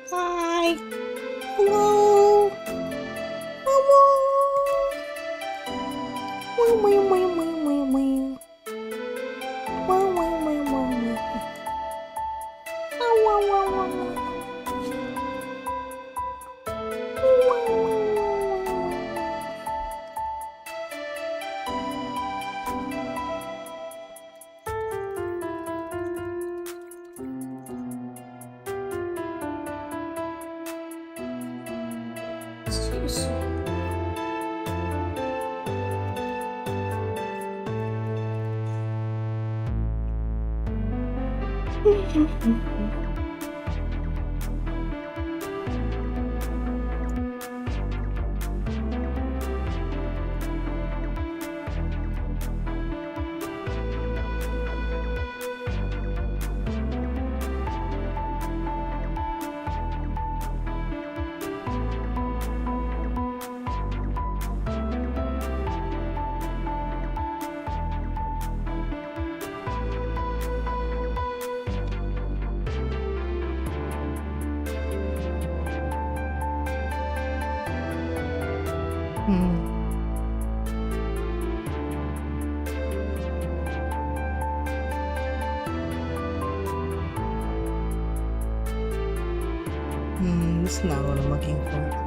Hi. Hello. Hello. Wow, wow, wow, wow, wow, wow. Wow, wow, wow, wow, wow. Wow, wow, wow, wow, wow. Wow, wow, wow, wow. Seriously. This is not what I'm looking for.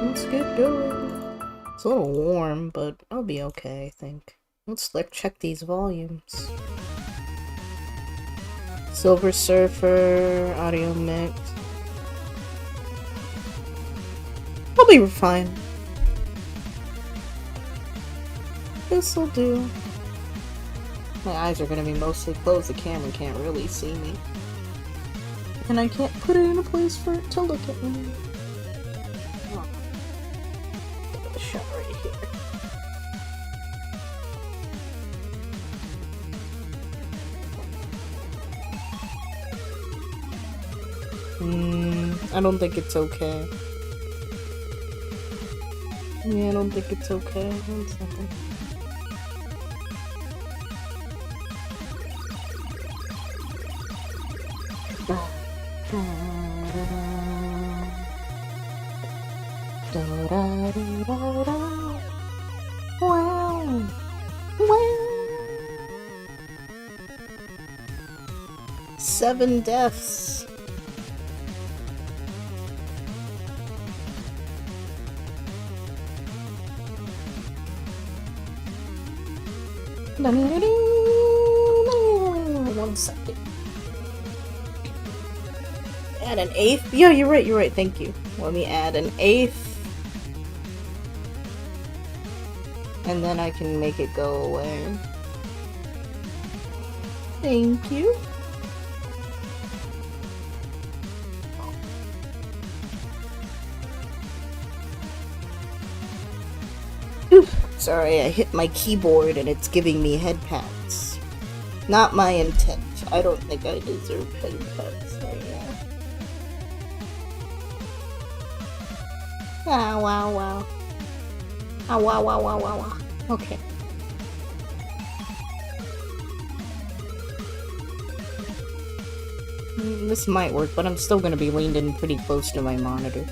Let's get going. It's a little warm, but I'll be okay, I think. Let's check these volumes. Silver Surfer, audio mix. I'll be fine. This'll do. My eyes are gonna be mostly closed, the camera can't really see me. And I can't put it in a place for it to look at me. Oh. Give it a shot right here. I don't think it's okay. Yeah, I don't think it's okay. 1 second. Wow. Wow. 7 deaths. One second. Add an 8th? Yeah, you're right, thank you. Let me add an 8th. And then I can make it go away. Thank you. Oof. Sorry, I hit my keyboard and it's giving me head pats. Not my intent. I don't think I deserve head pats. So yeah. Ah, wow, wow. Ah, wow, wow, wow, wow, wow. Okay. This might work, but I'm still gonna be leaned in pretty close to my monitor.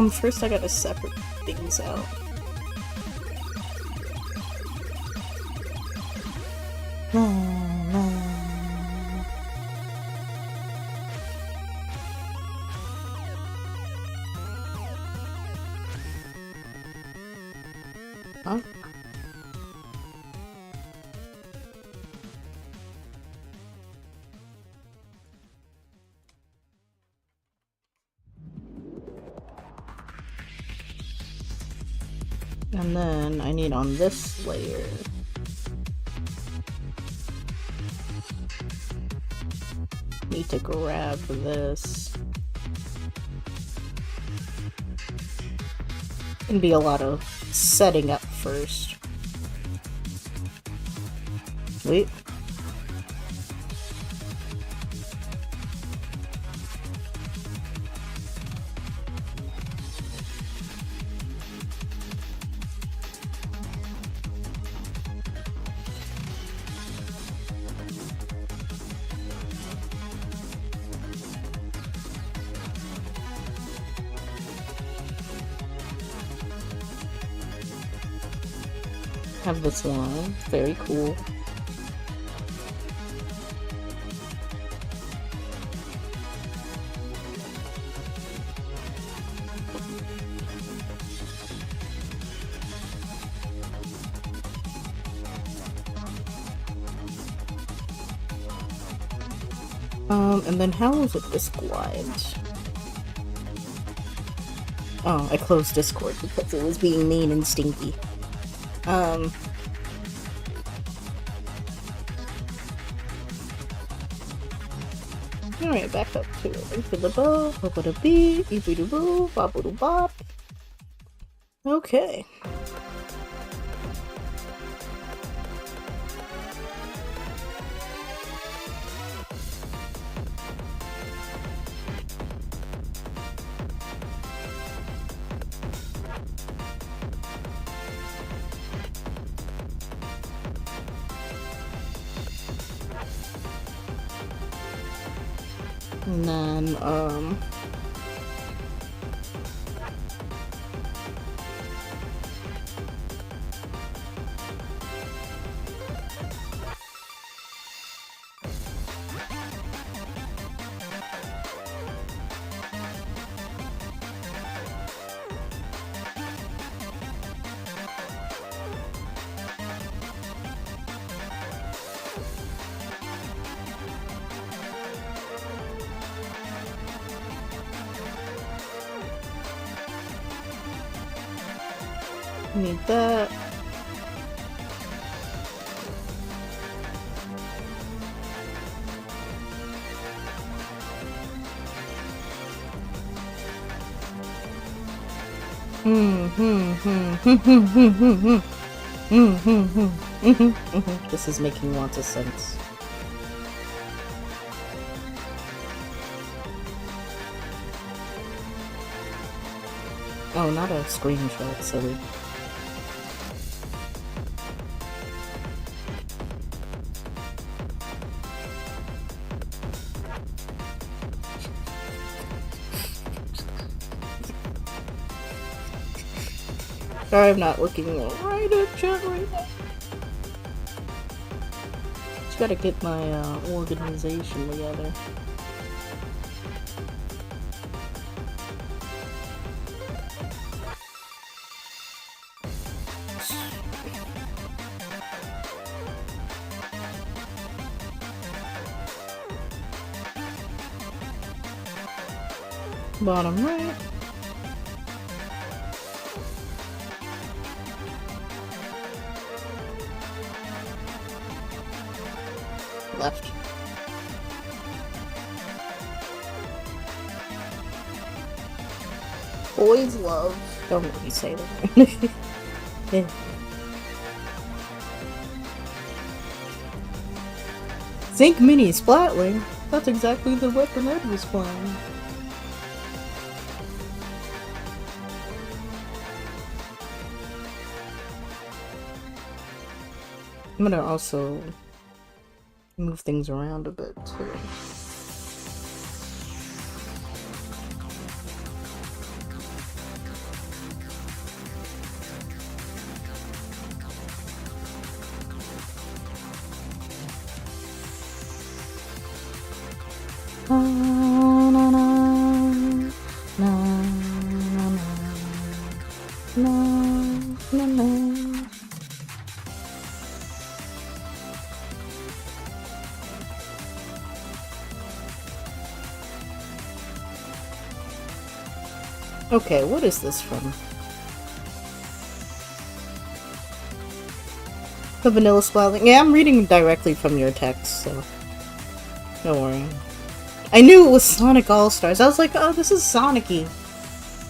First I gotta separate things out. Huh? And then I need on this layer. Need to grab this. Gonna be a lot of setting up first. Wait. Have this one. Very cool. And then how is it Discord? Oh, I closed Discord because it was being mean and stinky. Alright, back up to it. Into the bow, bubba da bee, eepy da boo, bobble da bop. Okay. And then, need that. This is making lots of sense. Oh, not a screenshot, silly. Sorry, I'm not looking right at chat right now. Just gotta get my organization together. Bottom right. Left. Boys love. Don't really say that. Yeah. Zinc Mini Splatling. That's exactly the weapon Ed was playing. I'm gonna also move things around a bit too. Okay, what is this from? The Vanilla Splatling? Yeah, I'm reading directly from your text, so don't worry. I knew it was Sonic All-Stars. I was like, oh, this is Sonic-y.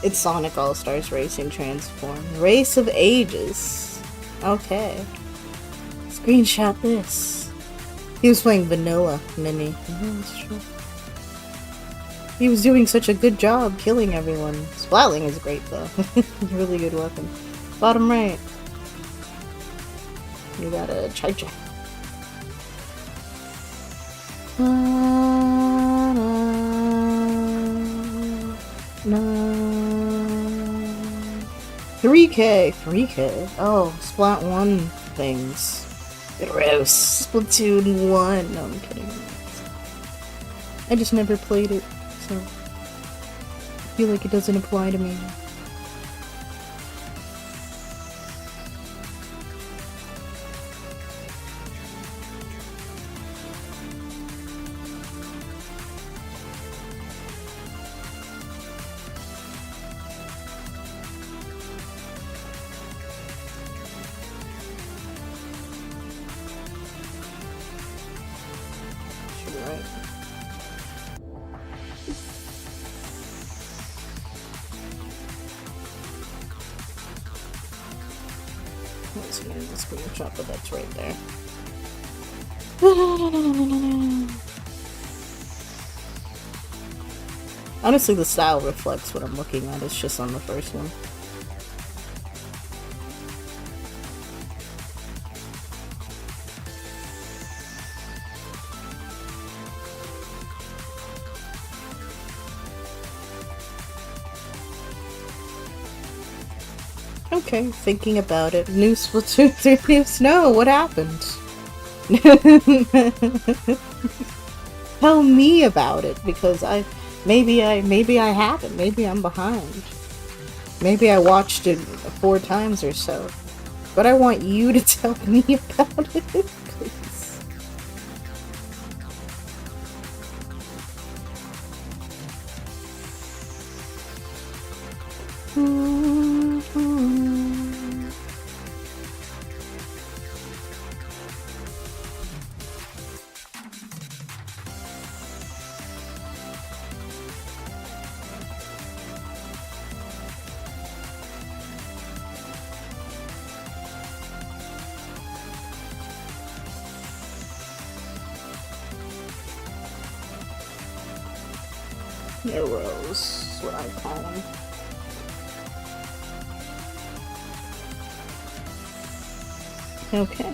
It's Sonic All-Stars Racing Transform. Race of Ages. Okay. Screenshot this. He was playing Vanilla Mini. Yeah, that's true. He was doing such a good job killing everyone. Splatling is great though. Really good weapon. Bottom right. You got a Chai-Chai. No. 3K. 3K. Oh, Splat 1 things. Gross. Splatoon 1. No, I'm kidding. I just never played it. So, I feel like it doesn't apply to me. Let's get a screenshot, but that's right there. Honestly, the style reflects what I'm looking at. It's just on the first one. Okay, thinking about it. New Splatoon 3 new snow. What happened? Tell me about it, because maybe I haven't. Maybe I'm behind. Maybe I watched it 4 times or so. But I want you to tell me about it, please. Arrows, what I call them. Okay.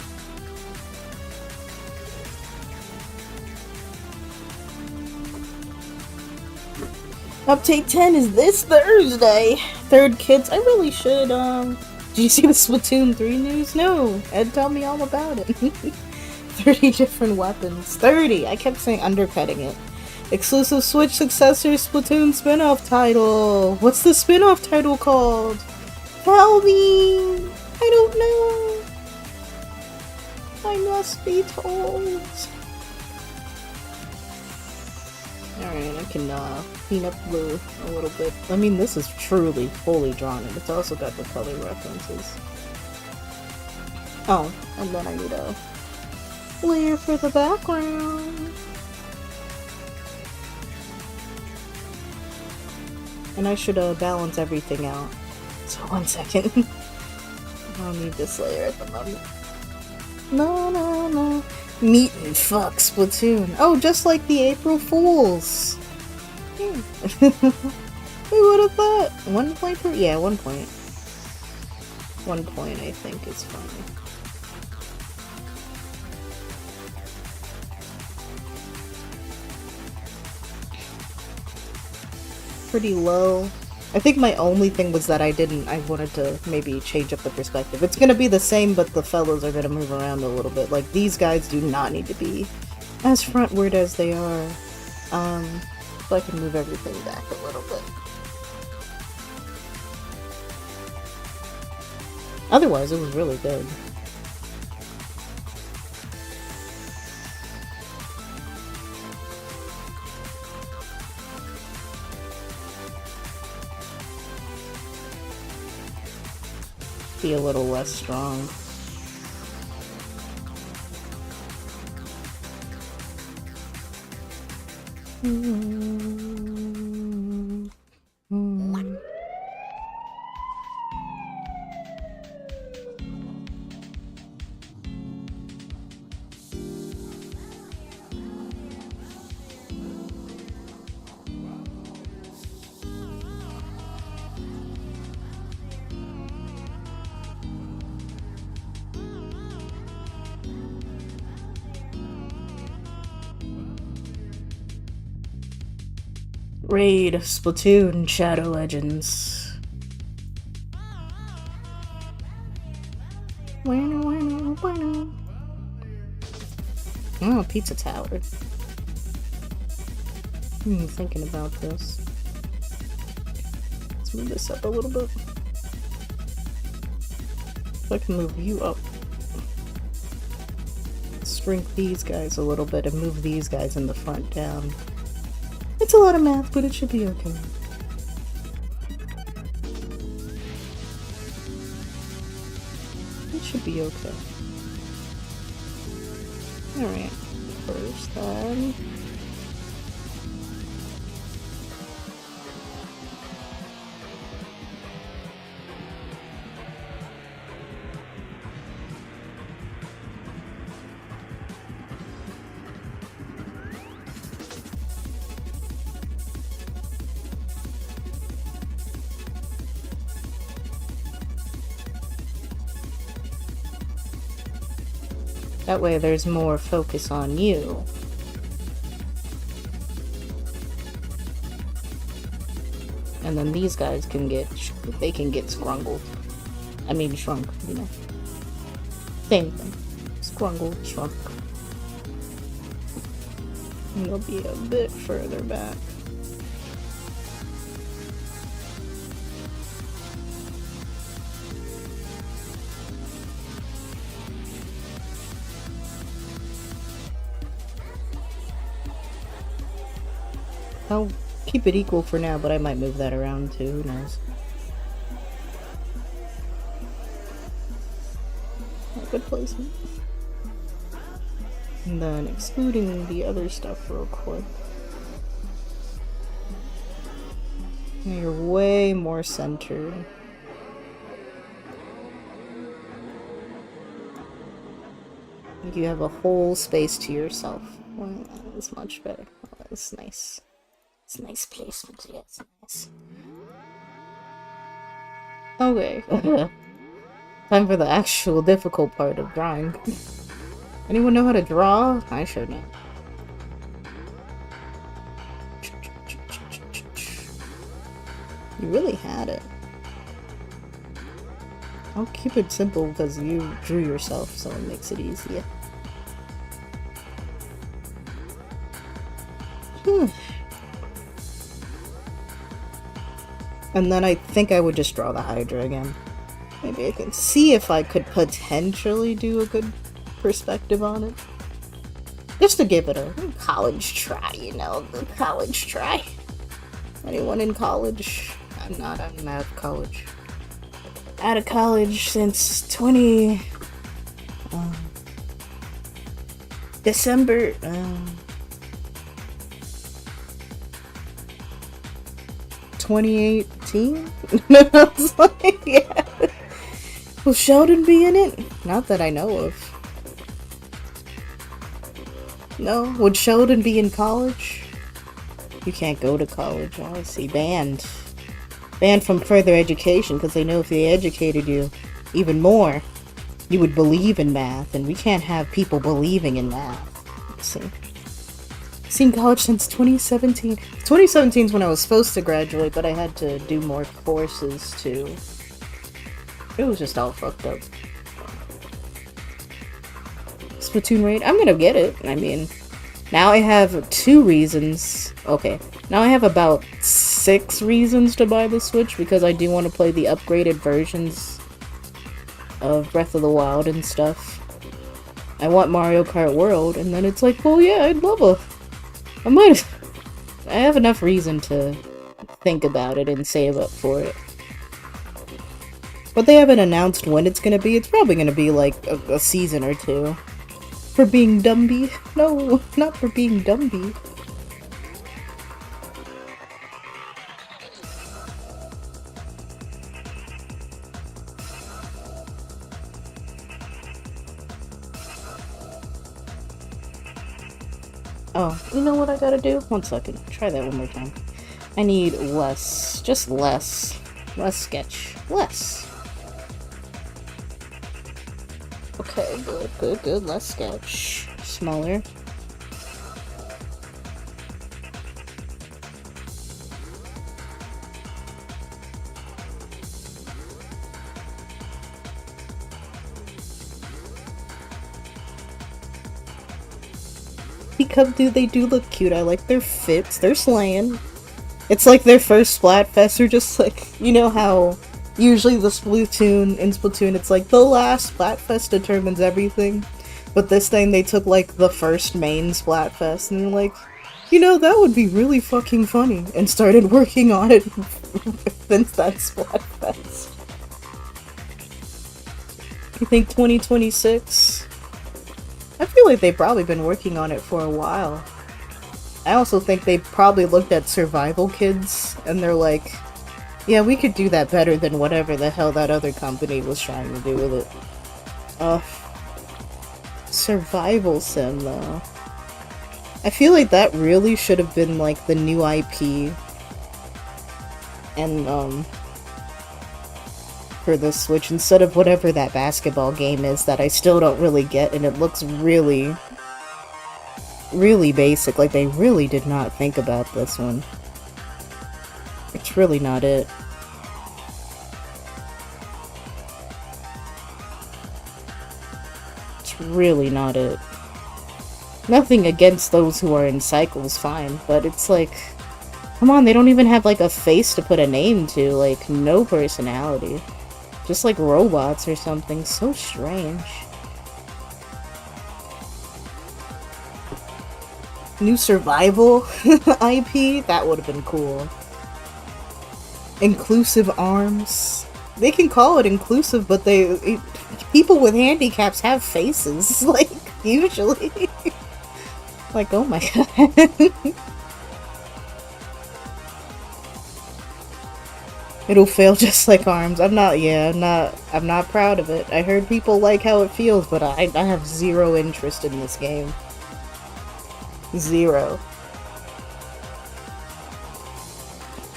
Update 10 is this Thursday. Third kids, I really should, did you see the Splatoon 3 news? No. Ed, tell me all about it. 30 different weapons. 30! I kept saying undercutting it. Exclusive Switch successor Splatoon spin-off title. What's the spin-off title called? Tell me! I don't know. I must be told. Alright, I can clean up blue a little bit. I mean, this is truly fully drawn, and it's also got the color references. Oh, and then I need a layer for the background. And I should balance everything out. So 1 second. I don't need this layer at the moment. No. Meet and fuck Splatoon. Oh, just like the April Fools. Yeah. Who would have thought? 1 point per? Yeah, 1 point. 1 point, I think, is fine. Pretty low. I think my only thing was that I wanted to maybe change up the perspective. It's gonna be the same, but the fellows are gonna move around a little bit. Like, these guys do not need to be as frontward as they are. So I can move everything back a little bit. Otherwise, it was really good. Be a little less strong. Raid Splatoon Shadow Legends. Oh, Pizza Tower. Thinking about this. Let's move this up a little bit. If I can move you up. Shrink these guys a little bit and move these guys in the front down. It's a lot of math, but it should be okay. It should be okay. Alright, first then. That way there's more focus on you. And then these guys can get, they can get scrungled. I mean shrunk, you know. Same thing. Scrungled, shrunk. And they'll be a bit further back. I'll keep it equal for now, but I might move that around too, who knows. Good placement. And then excluding the other stuff real quick. Now you're way more centered. You have a whole space to yourself. Well, that's much better. Oh, that's nice. It's nice placement, yeah, it's nice. Okay. Time for the actual difficult part of drawing. Anyone know how to draw? I sure don't. You really had it. I'll keep it simple because you drew yourself, so it makes it easier. And then I think I would just draw the Hydra again. Maybe I can see if I could potentially do a good perspective on it. Just to give it a college try, you know, the college try. Anyone in college? I'm not out of college. Out of college since December, 2018? I was like, yeah. Will Sheldon be in it? Not that I know of. No? Would Sheldon be in college? You can't go to college. Oh, I see. Banned. Banned from further education, because they know if they educated you even more, you would believe in math, and we can't have people believing in math. Let's see. Seen college since 2017. 2017 is when I was supposed to graduate, but I had to do more courses too. It was just all fucked up. Splatoon raid? I'm gonna get it. I mean, now I have 2 reasons. Okay, now I have about 6 reasons to buy the Switch, because I do want to play the upgraded versions of Breath of the Wild and stuff. I want Mario Kart World, and then it's like, well, yeah, I'd love I have enough reason to think about it and save up for it. But they haven't announced when it's gonna be. It's probably gonna be like a season or 2. For being Dumby. No, not for being Dumby. Oh, you know what I gotta do? 1 second. Try that one more time. I need less. Just less. Less sketch. Less. Okay, good. Less sketch. Smaller. Because, dude, they do look cute. I like their fits. They're slaying. It's like their first Splatfest. They're just like, you know how usually in Splatoon, it's like the last Splatfest determines everything. But this thing, they took like the first main Splatfest and they're like, you know, that would be really fucking funny. And started working on it since that Splatfest. You think 2026? I feel like they've probably been working on it for a while. I also think they probably looked at Survival Kids and they're like, yeah, we could do that better than whatever the hell that other company was trying to do with it. Survival Sim, though. I feel like that really should have been like the new IP. And, for the Switch instead of whatever that basketball game is that I still don't really get, and it looks really, really basic. Like, they really did not think about this one. It's really not it. It's really not it. Nothing against those who are in cycles, fine, but it's like, come on, they don't even have like a face to put a name to, like, no personality. Just like robots or something, so strange. New survival IP? That would have been cool. Inclusive arms. They can call it inclusive, but people with handicaps have faces, like, usually. Like, oh my god. It'll fail just like arms. I'm not proud of it. I heard people like how it feels, but I have zero interest in this game. Zero.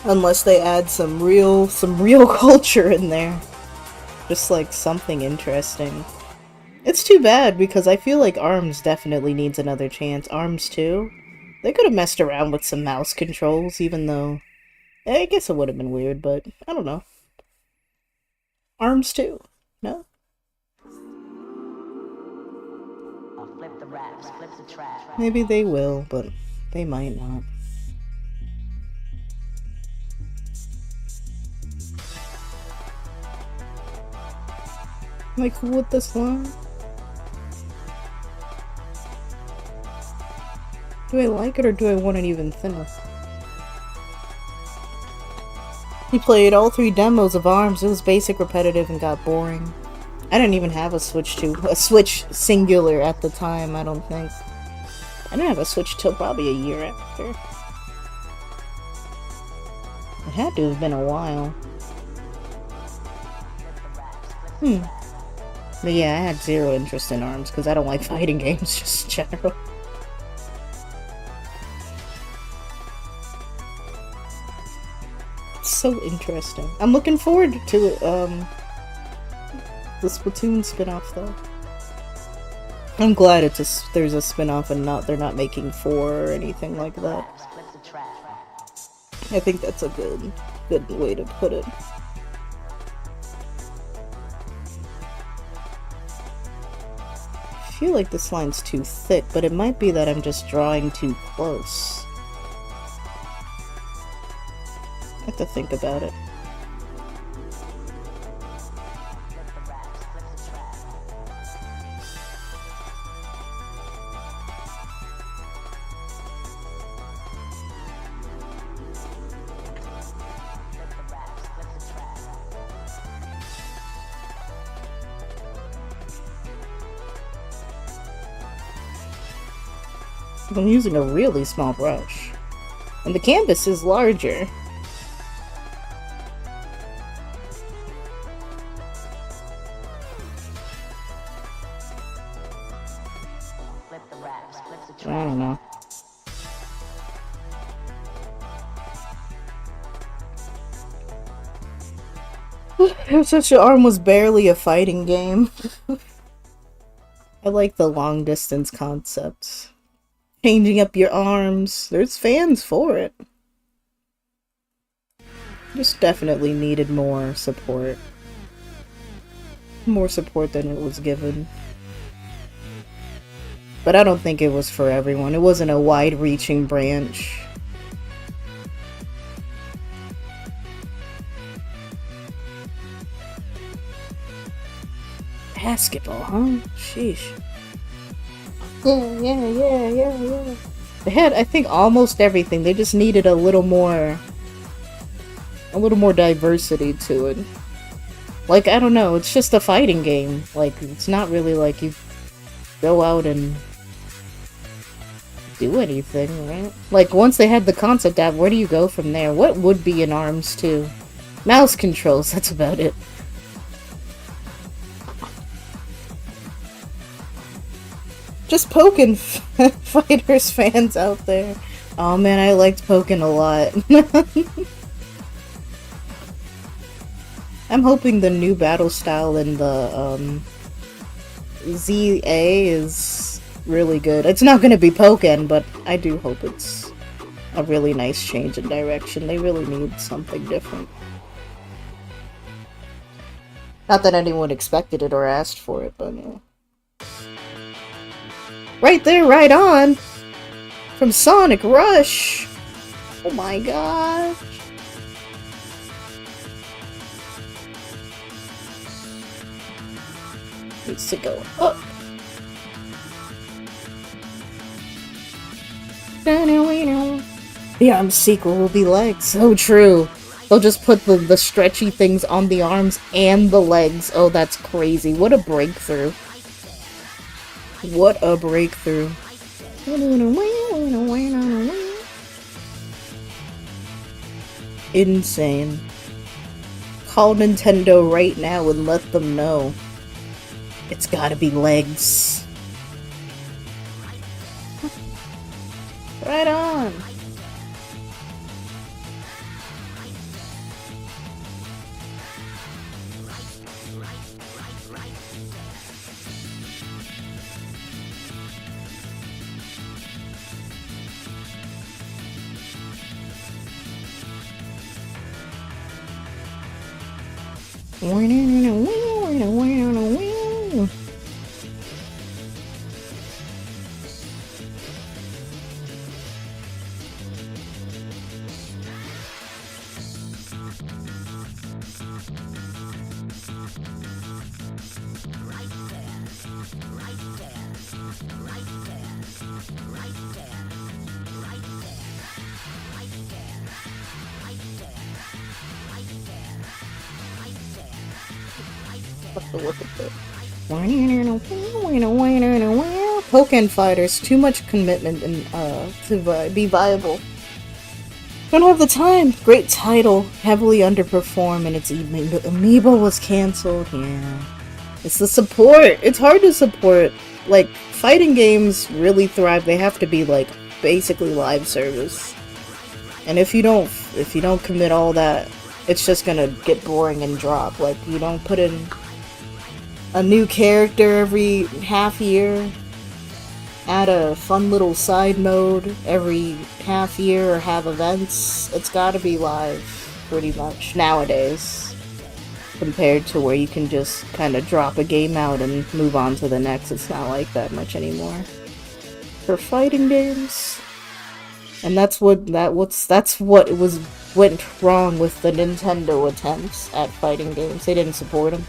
Unless they add some real culture in there. Just like something interesting. It's too bad because I feel like ARMS definitely needs another chance. ARMS 2? They could have messed around with some mouse controls, even though I guess it would have been weird, but I don't know. ARMS 2? No? Flip the raps, flip the track. Maybe they will, but they might not. Am I cool with this line? Do I like it or do I want it even thinner? He played all 3 demos of ARMS. It was basic, repetitive, and got boring. I didn't even have a Switch singular at the time, I don't think. I didn't have a Switch till probably a year after. It had to have been a while. But yeah, I had zero interest in ARMS because I don't like fighting games just in general. It's so interesting. I'm looking forward to the Splatoon spin-off though. I'm glad there's a spin-off and they're not making 4 or anything like that. I think that's a good way to put it. I feel like this line's too thick, but it might be that I'm just drawing too close. I have to think about it. I'm using a really small brush. And the canvas is larger. I don't know. Such an arm was barely a fighting game. I like the long distance concepts. Changing up your arms. There's fans for it. Just definitely needed more support. More support than it was given. But I don't think it was for everyone. It wasn't a wide-reaching branch. Basketball, huh? Sheesh. Yeah. They had, I think, almost everything. They just needed a little more diversity to it. Like, I don't know, it's just a fighting game. Like, it's not really like you go out and do anything, right? Like, once they had the concept out, where do you go from there? What would be in ARMS 2? Mouse controls, that's about it. Just Pokken Fighters fans out there. Oh man, I liked Pokken a lot. I'm hoping the new battle style in the ZA is really good. It's not gonna be Pokken, but I do hope it's a really nice change in direction. They really need something different. Not that anyone expected it or asked for it, but yeah. Right there, right on! From Sonic Rush! Oh my gosh! Needs to go up. The arm sequel will be legs. So true. They'll just put the stretchy things on the arms and the legs. Oh, that's crazy. What a breakthrough. What a breakthrough. Insane. Call Nintendo right now and let them know. It's gotta be legs. Right on. Pokken fighters, too much commitment and to be viable. Don't have the time. Great title, heavily underperformed, and its amiibo was cancelled. Yeah, it's the support. It's hard to support. Like fighting games really thrive. They have to be like basically live service, and if you don't commit all that, it's just gonna get boring and drop. Like you don't put in a new character every half year, add a fun little side mode every half year, or have events. It's gotta be live, pretty much, nowadays. Compared to where you can just kind of drop a game out and move on to the next. It's not like that much anymore. For fighting games. And that's what went wrong with the Nintendo attempts at fighting games. They didn't support them.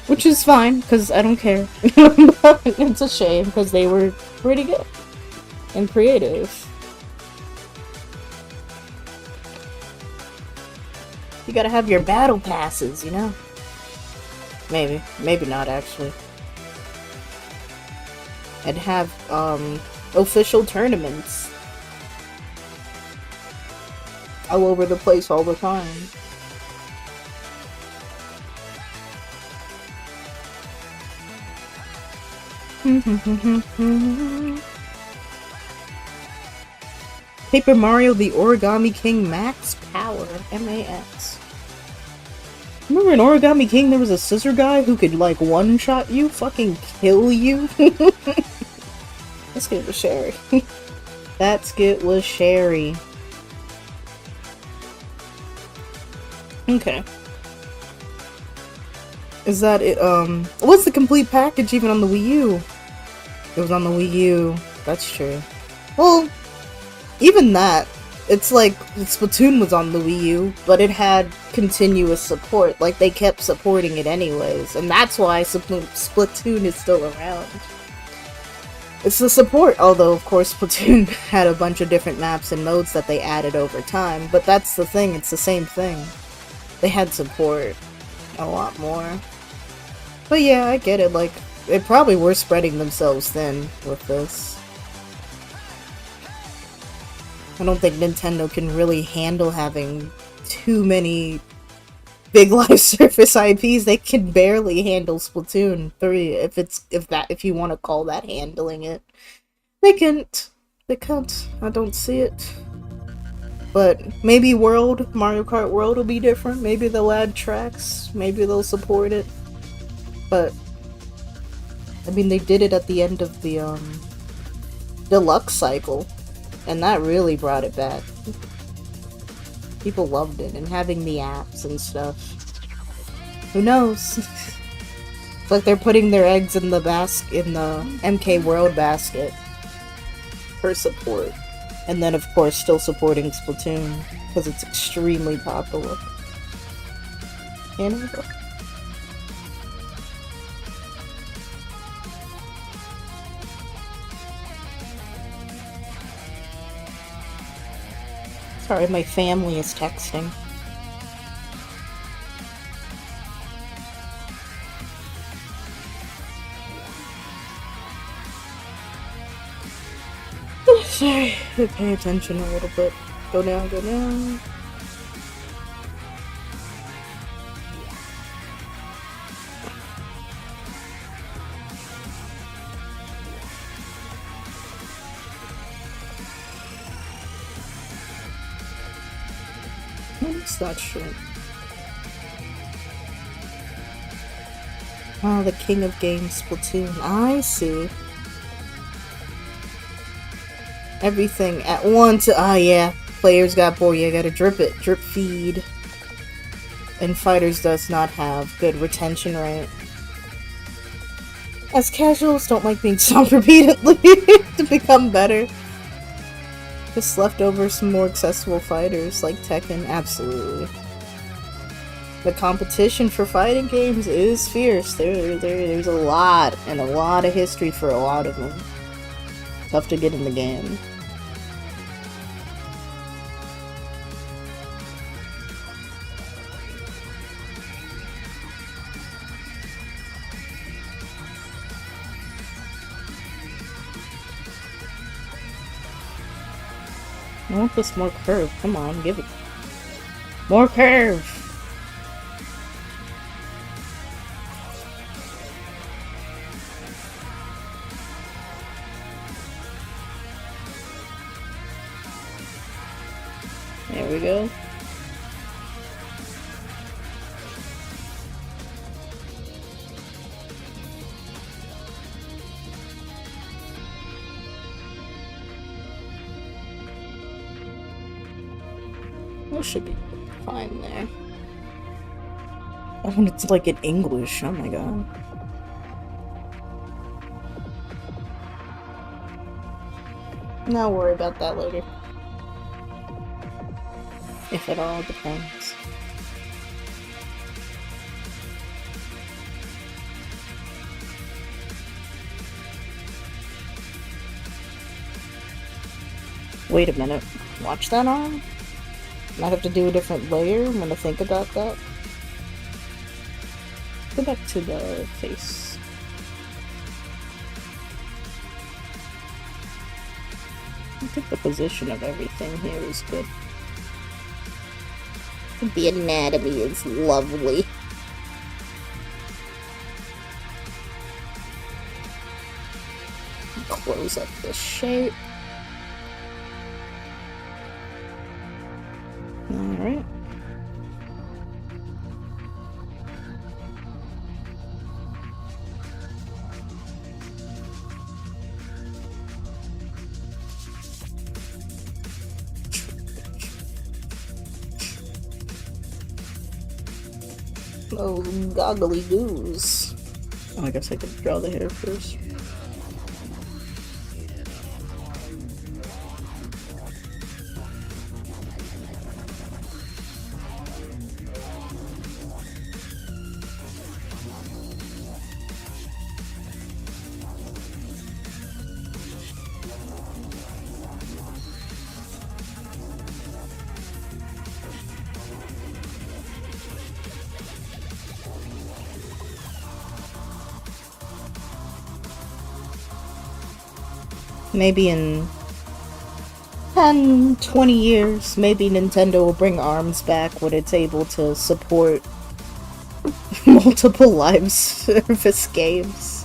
Which is fine, because I don't care. It's a shame, because they were pretty good and creative. You gotta have your battle passes, you know? Maybe. Maybe not, actually. And have, official tournaments all over the place all the time. Paper Mario the Origami King Max Power, MAX. Remember in Origami King there was a scissor guy who could like one-shot you, fucking kill you? That skit was Sherry. That skit was Sherry. Okay. Is that it? What's the complete package even on the Wii U? It was on the Wii U. That's true. Well, even that, it's like Splatoon was on the Wii U, but it had continuous support. Like they kept supporting it anyways, and that's why Splatoon is still around. It's the support, although of course Splatoon had a bunch of different maps and modes that they added over time. But that's the thing; it's the same thing. They had support a lot more. But yeah, I get it, like, they probably were spreading themselves thin with this. I don't think Nintendo can really handle having too many big live service IPs. They can barely handle Splatoon 3, if you want to call that handling it. They can't. They can't. I don't see it. But maybe Mario Kart World will be different. Maybe they'll add tracks. Maybe they'll support it. But I mean, they did it at the end of the deluxe cycle, and that really brought it back. People loved it, and having the apps and stuff. Who knows? It's like they're putting their eggs in the MK World basket for support. And then, of course, still supporting Splatoon, because it's extremely popular. Canada? Sorry, my family is texting. Sorry, pay attention a little bit. Go down, go down. What's that shit? Oh, the king of games, Splatoon. I see. Everything at once. Ah, yeah. Players got bored. You gotta drip it. Drip feed. And Fighters does not have good retention rate. As casuals don't like being stopped repeatedly to become better. Just left over some more accessible fighters like Tekken. Absolutely. The competition for fighting games is fierce. There's a lot, and a lot of history for a lot of them. Tough to get in the game. I want this more curve. Come on, give it. More curve! There we go. That should be fine there. Oh, and it's like in English. Oh my god. Now worry about that later. If it all depends. Wait a minute. Watch that arm? Might have to do a different layer. I'm gonna think about that. Go back to the face. I think the position of everything here is good. The anatomy is lovely. Close up the shape. Alright. Oh, goggly goose. Oh, I guess I could draw the hair first. Maybe in 10, 20 years, maybe Nintendo will bring ARMS back when it's able to support multiple live service games.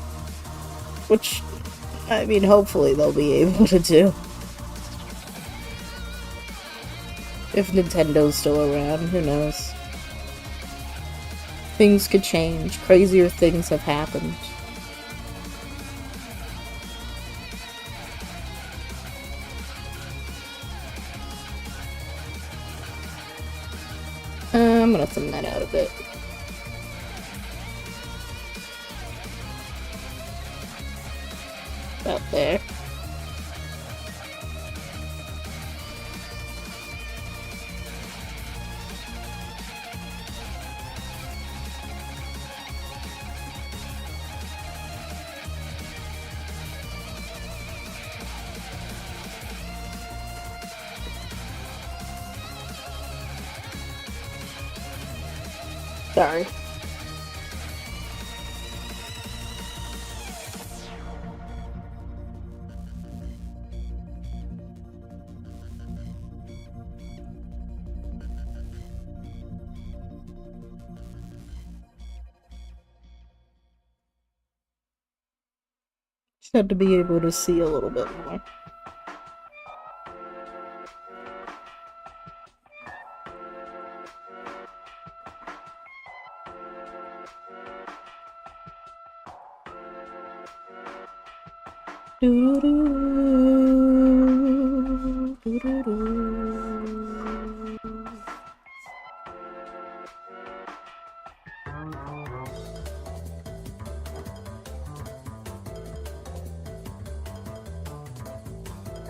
Which, I mean, hopefully they'll be able to do. If Nintendo's still around, who knows? Things could change. Crazier things have happened. I'm gonna thin that out a bit. About there. Sorry. Just had to be able to see a little bit more.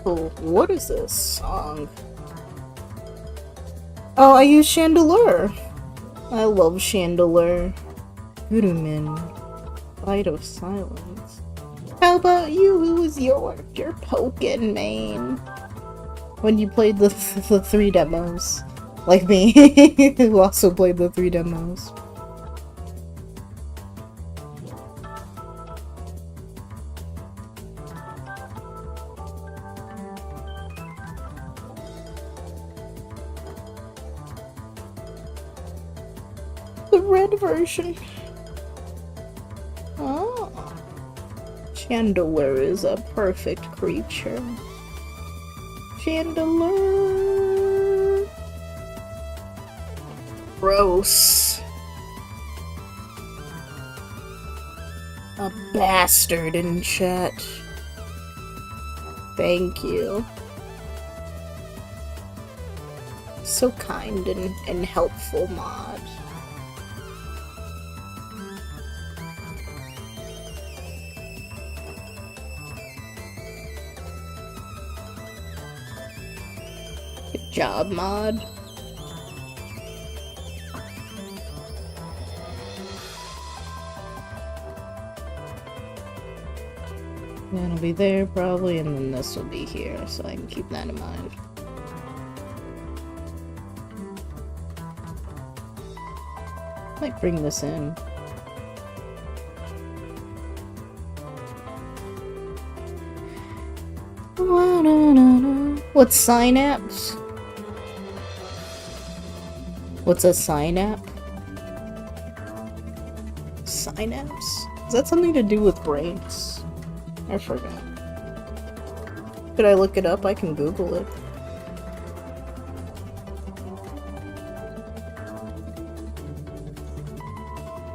Oh, what is this song? Oh, I use Chandelier. I love Chandelier. Gurumin. Light of Silence. How about you? Who was your Pokken main? When you played the 3 demos. Like me, who also played the 3 demos. The red version. Oh. Chandelier is a perfect creature. Chandelier. Gross. A bastard in chat. Thank you. So kind and helpful mod. Good job, mod. That'll be there probably, and then this will be here, so I can keep that in mind. Might bring this in. What's synapse? What's a synapse? Synapse? Is that something to do with brains? I forgot. Could I look it up? I can Google it.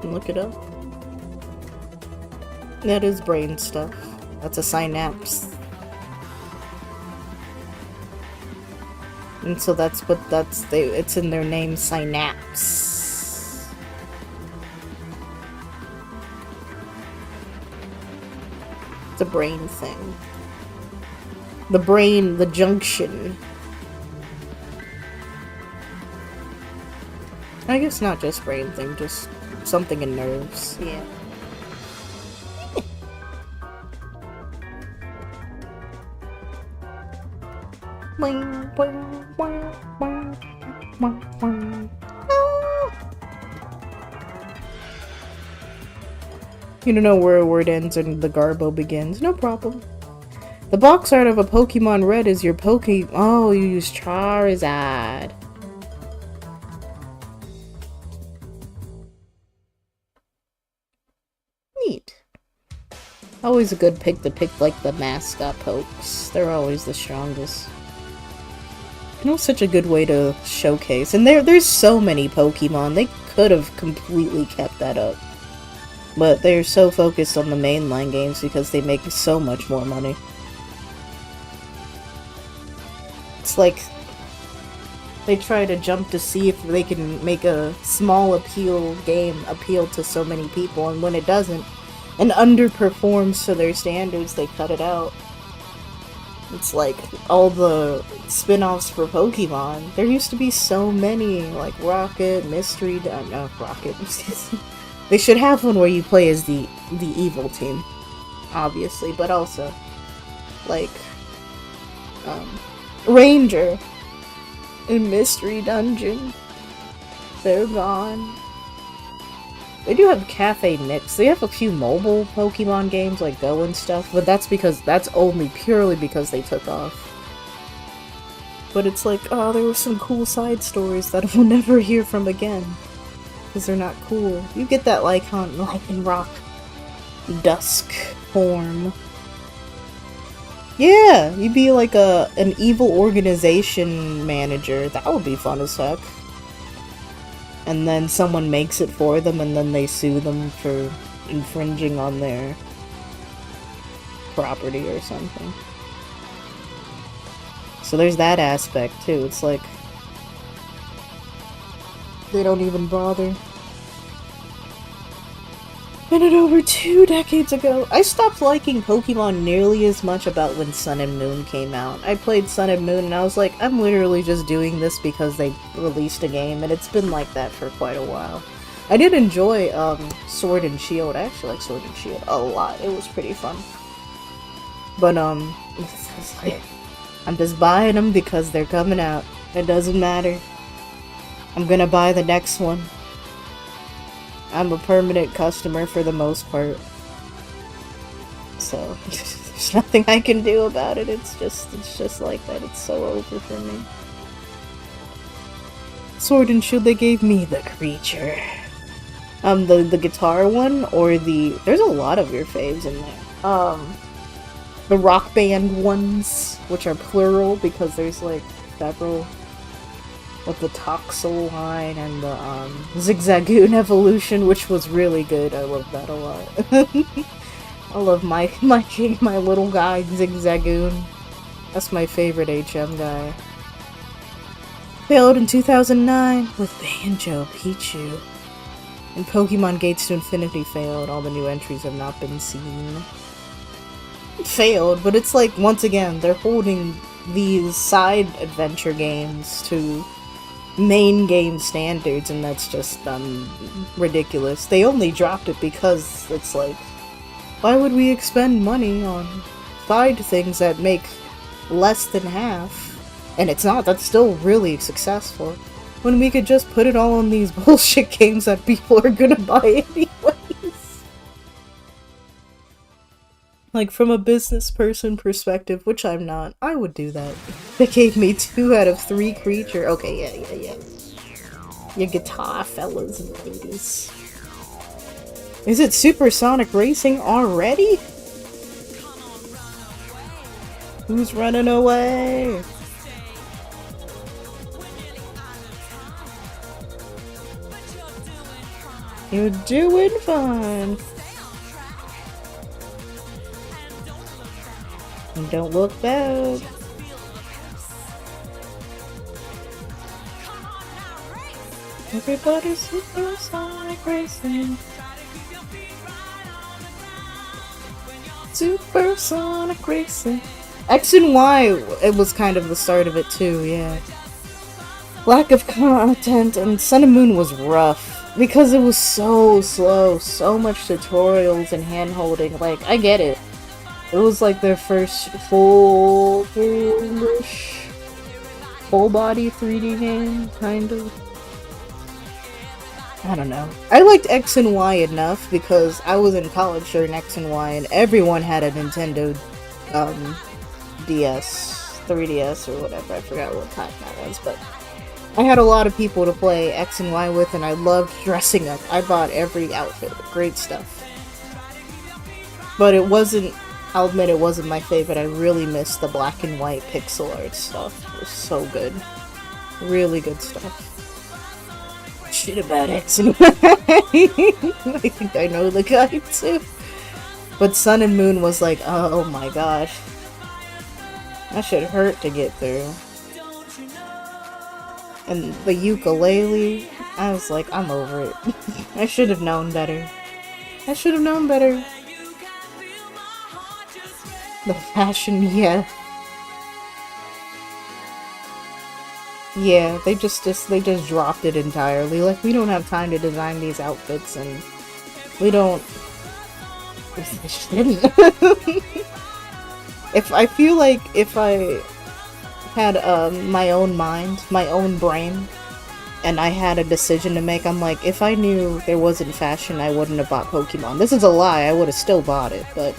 Look it up. That is brain stuff. That's a synapse. And so that's what it's in their name, synapse. It's a brain thing. The brain, the junction. I guess not just brain thing, just something in nerves. Yeah. You don't know where a word ends and the garbo begins. No problem. The box art of a Pokemon Red is your Oh, you use Charizard. Neat. Always a good pick to pick like the mascot pokes. They're always the strongest. It was such a good way to showcase. And there's so many Pokemon. They could have completely kept that up. But they're so focused on the mainline games because they make so much more money. It's like they try to jump to see if they can make a small appeal game appeal to so many people, and when it doesn't, and underperforms to their standards, they cut it out. It's like all the spin-offs for Pokemon. There used to be so many, like Rocket, Mystery, no, Rocket, They should have one where you play as the evil team, obviously, but also, like, Ranger in Mystery Dungeon. They're gone. They do have Cafe Nix. They have a few mobile Pokemon games like Go and stuff, but that's only purely because they took off. But it's like, oh, there were some cool side stories that we'll never hear from again. Because they're not cool. You get that Lycan Rock Dusk form. Yeah, you'd be like an evil organization manager. That would be fun as heck. And then someone makes it for them, and then they sue them for infringing on their property or something. So there's that aspect too. It's like they don't even bother. And it over 2 decades ago, I stopped liking Pokemon nearly as much about when Sun and Moon came out. I played Sun and Moon and I was like, I'm literally just doing this because they released a game, and it's been like that for quite a while. I did enjoy Sword and Shield. I actually like Sword and Shield a lot. It was pretty fun. But it's like, I'm just buying them because they're coming out. It doesn't matter. I'm gonna buy the next one. I'm a permanent customer for the most part. So, there's nothing I can do about it. It's just like that. It's so over for me. Sword and Shield, they gave me the creature. The guitar one, or there's a lot of your faves in there. The rock band ones, which are plural because there's like several. With the Toxel line and the Zigzagoon evolution, which was really good. I love that a lot. I love my little guy Zigzagoon. That's my favorite HM guy. Failed in 2009 with Banjo Pichu. And Pokemon Gates to Infinity failed. All the new entries have not been seen. It failed, but it's like, once again, they're holding these side adventure games to main game standards, and that's just ridiculous. They only dropped it because it's like, why would we expend money on side things that make less than half? And that's still really successful, when we could just put it all on these bullshit games that people are gonna buy anyways. Like, from a business person perspective, which I'm not, I would do that. They gave me 2 out of 3 creature. Okay, yeah. Your guitar fellas and ladies. Is it Supersonic Racing already? Who's running away? You're doing fine. And don't look back. Everybody's Supersonic Racing. Supersonic Racing. X and Y, it was kind of the start of it too, yeah. Lack of content, and Sun and Moon was rough. Because it was so slow, so much tutorials and hand-holding. Like, I get it. It was like their first full body 3D game, kind of. I don't know. I liked X and Y enough because I was in college during X and Y, and everyone had a Nintendo DS, 3DS or whatever. I forgot what type that was, but I had a lot of people to play X and Y with, and I loved dressing up. I bought every outfit. Great stuff. But it wasn't I'll admit it wasn't my favorite. I really missed the black and white pixel art stuff. It was so good. Really good stuff. Shit about X anyway. I think I know the guy too. But Sun and Moon was like, oh my gosh. That should hurt to get through. And the ukulele, I was like, I'm over it. I should have known better. I should have known better. The fashion, yeah. Yeah, they just dropped it entirely. Like, we don't have time to design these outfits, and we don't. If I feel like if I had my own mind, my own brain, and I had a decision to make, I'm like, if I knew there wasn't fashion, I wouldn't have bought Pokemon. This is a lie. I would have still bought it, but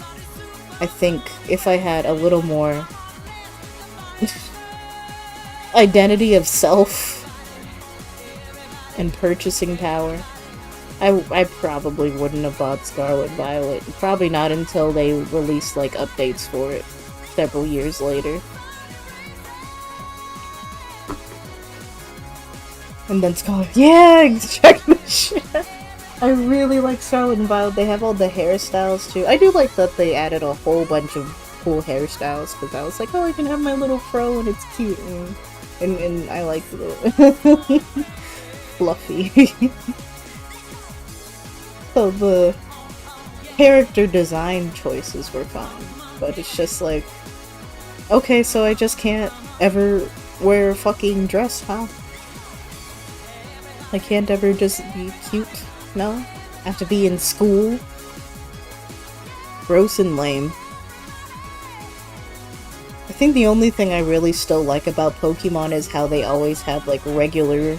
I think if I had a little more identity of self and purchasing power, I probably wouldn't have bought Scarlet Violet. Probably not until they released like updates for it several years later. And then Scarlet, yeah, check the shit. I really like Scarlet and Violet. They have all the hairstyles too. I do like that they added a whole bunch of cool hairstyles, because I was like, oh, I can have my little fro and it's cute, and I like the fluffy. So the character design choices were fine, but it's just like, okay, so I just can't ever wear a fucking dress, huh? I can't ever just be cute? No? I have to be in school? Gross and lame. I think the only thing I really still like about Pokemon is how they always have like regular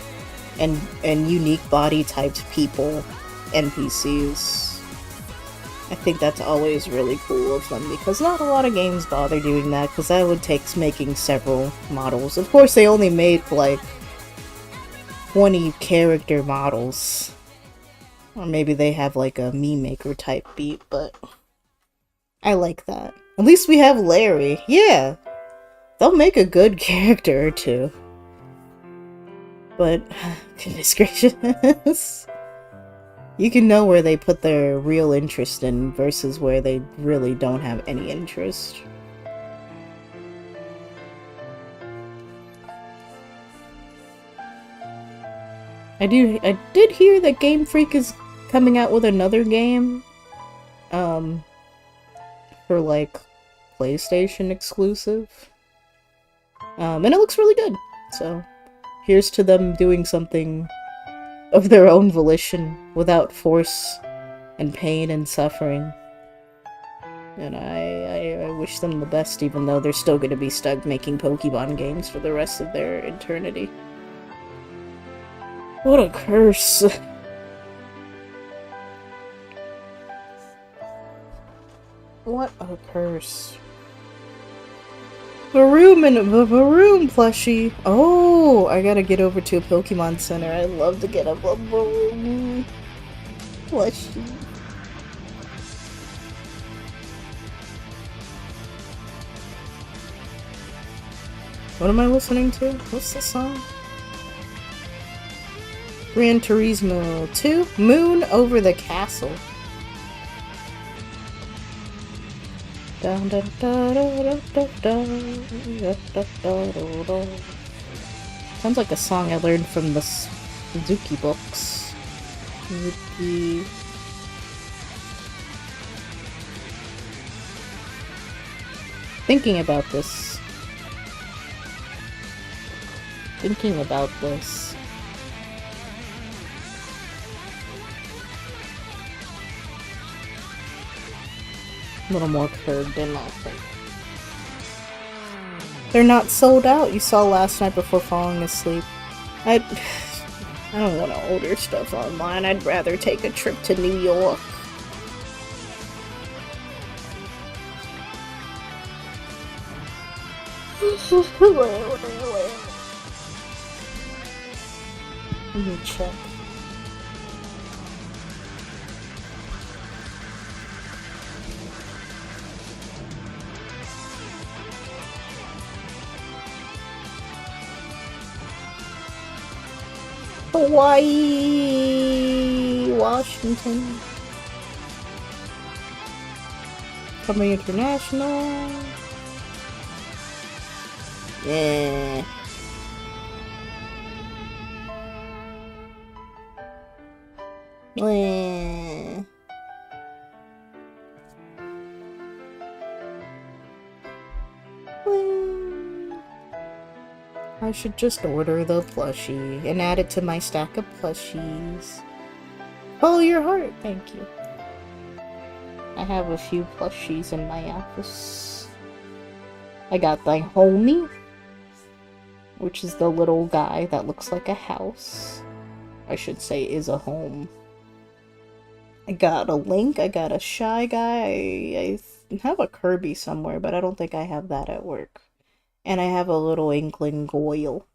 and unique body typed people, NPCs. I think that's always really cool of them, because not a lot of games bother doing that, because that would take making several models. Of course, they only made like 20 character models. Or maybe they have like a meme maker type beat, but I like that. At least we have Larry. Yeah! They'll make a good character or two. But, goodness gracious. You can know where they put their real interest in versus where they really don't have any interest. I did hear that Game Freak is coming out with another game, for like PlayStation exclusive, and it looks really good. So here's to them doing something of their own volition without force and pain and suffering. And I wish them the best, even though they're still going to be stuck making Pokemon games for the rest of their eternity. What a curse. What a curse. Varoom plushie. Oh, I gotta get over to a Pokemon Center. I'd love to get a Varoom plushie. What am I listening to? What's the song? Gran Turismo 2, Moon Over the Castle. Sounds like a song I learned from the Suzuki books. Suzuki. Thinking about this. A little more curved in, I think. They're not sold out. You saw last night before falling asleep. I don't want to order stuff online. I'd rather take a trip to New York. Let me check. Hawaii, Washington. Coming international. Yeah. Yeah. I should just order the plushie and add it to my stack of plushies. Follow your heart, thank you. I have a few plushies in my office. I got the homie, which is the little guy that looks like a house. I should say is a home. I got a Link, I got a Shy Guy, I have a Kirby somewhere, but I don't think I have that at work. And I have a little Inkling Goyle.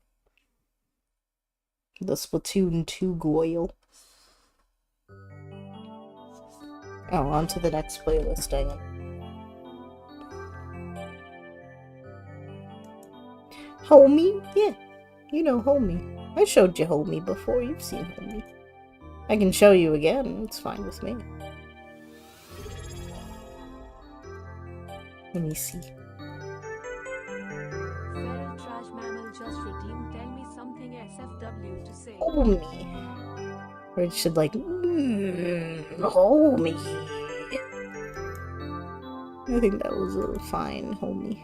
The Splatoon 2 Goyle. Oh, on to the next playlist, I am. Homie? Yeah, you know Homie. I showed you Homie before, you've seen Homie. I can show you again, it's fine with me. Let me see. Feraltrashmammal just redeemed. Tell me something SFW to say. Homie. Or it should like, Homie. I think that was a fine Homie.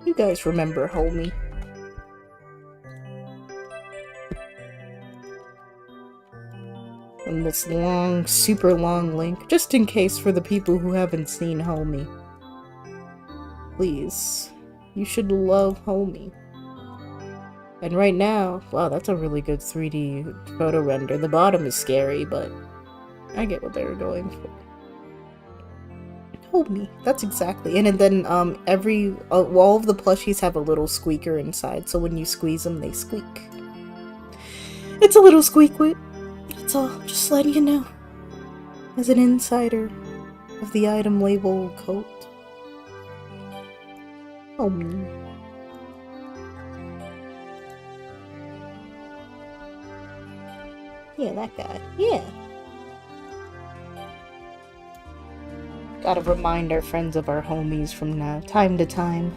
You guys remember Homie? And this long, super long link, just in case for the people who haven't seen Homie. Please, you should love Homie. And right now, wow, that's a really good 3D photo render. The bottom is scary, but I get what they were going for. Homie, that's exactly. And then all of the plushies have a little squeaker inside, so when you squeeze them, they squeak. It's a little squeakwit. That's all, just letting you know. As an insider of the item label cult. Homie. Yeah, that guy. Yeah. Gotta remind our friends of our homies from time to time.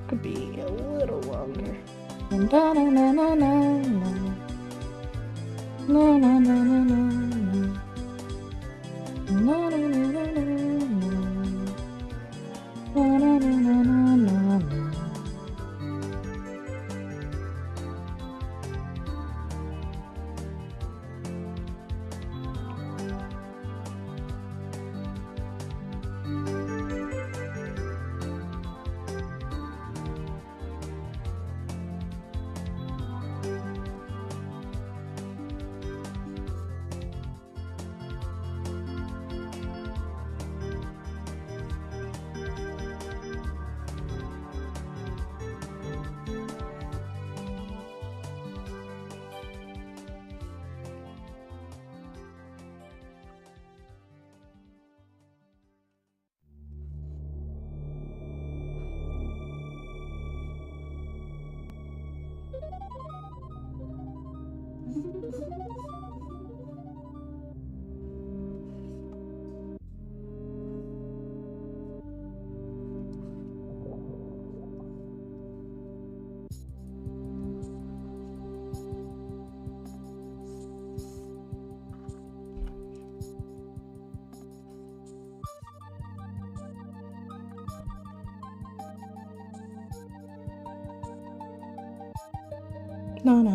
Could be a little longer. No, no,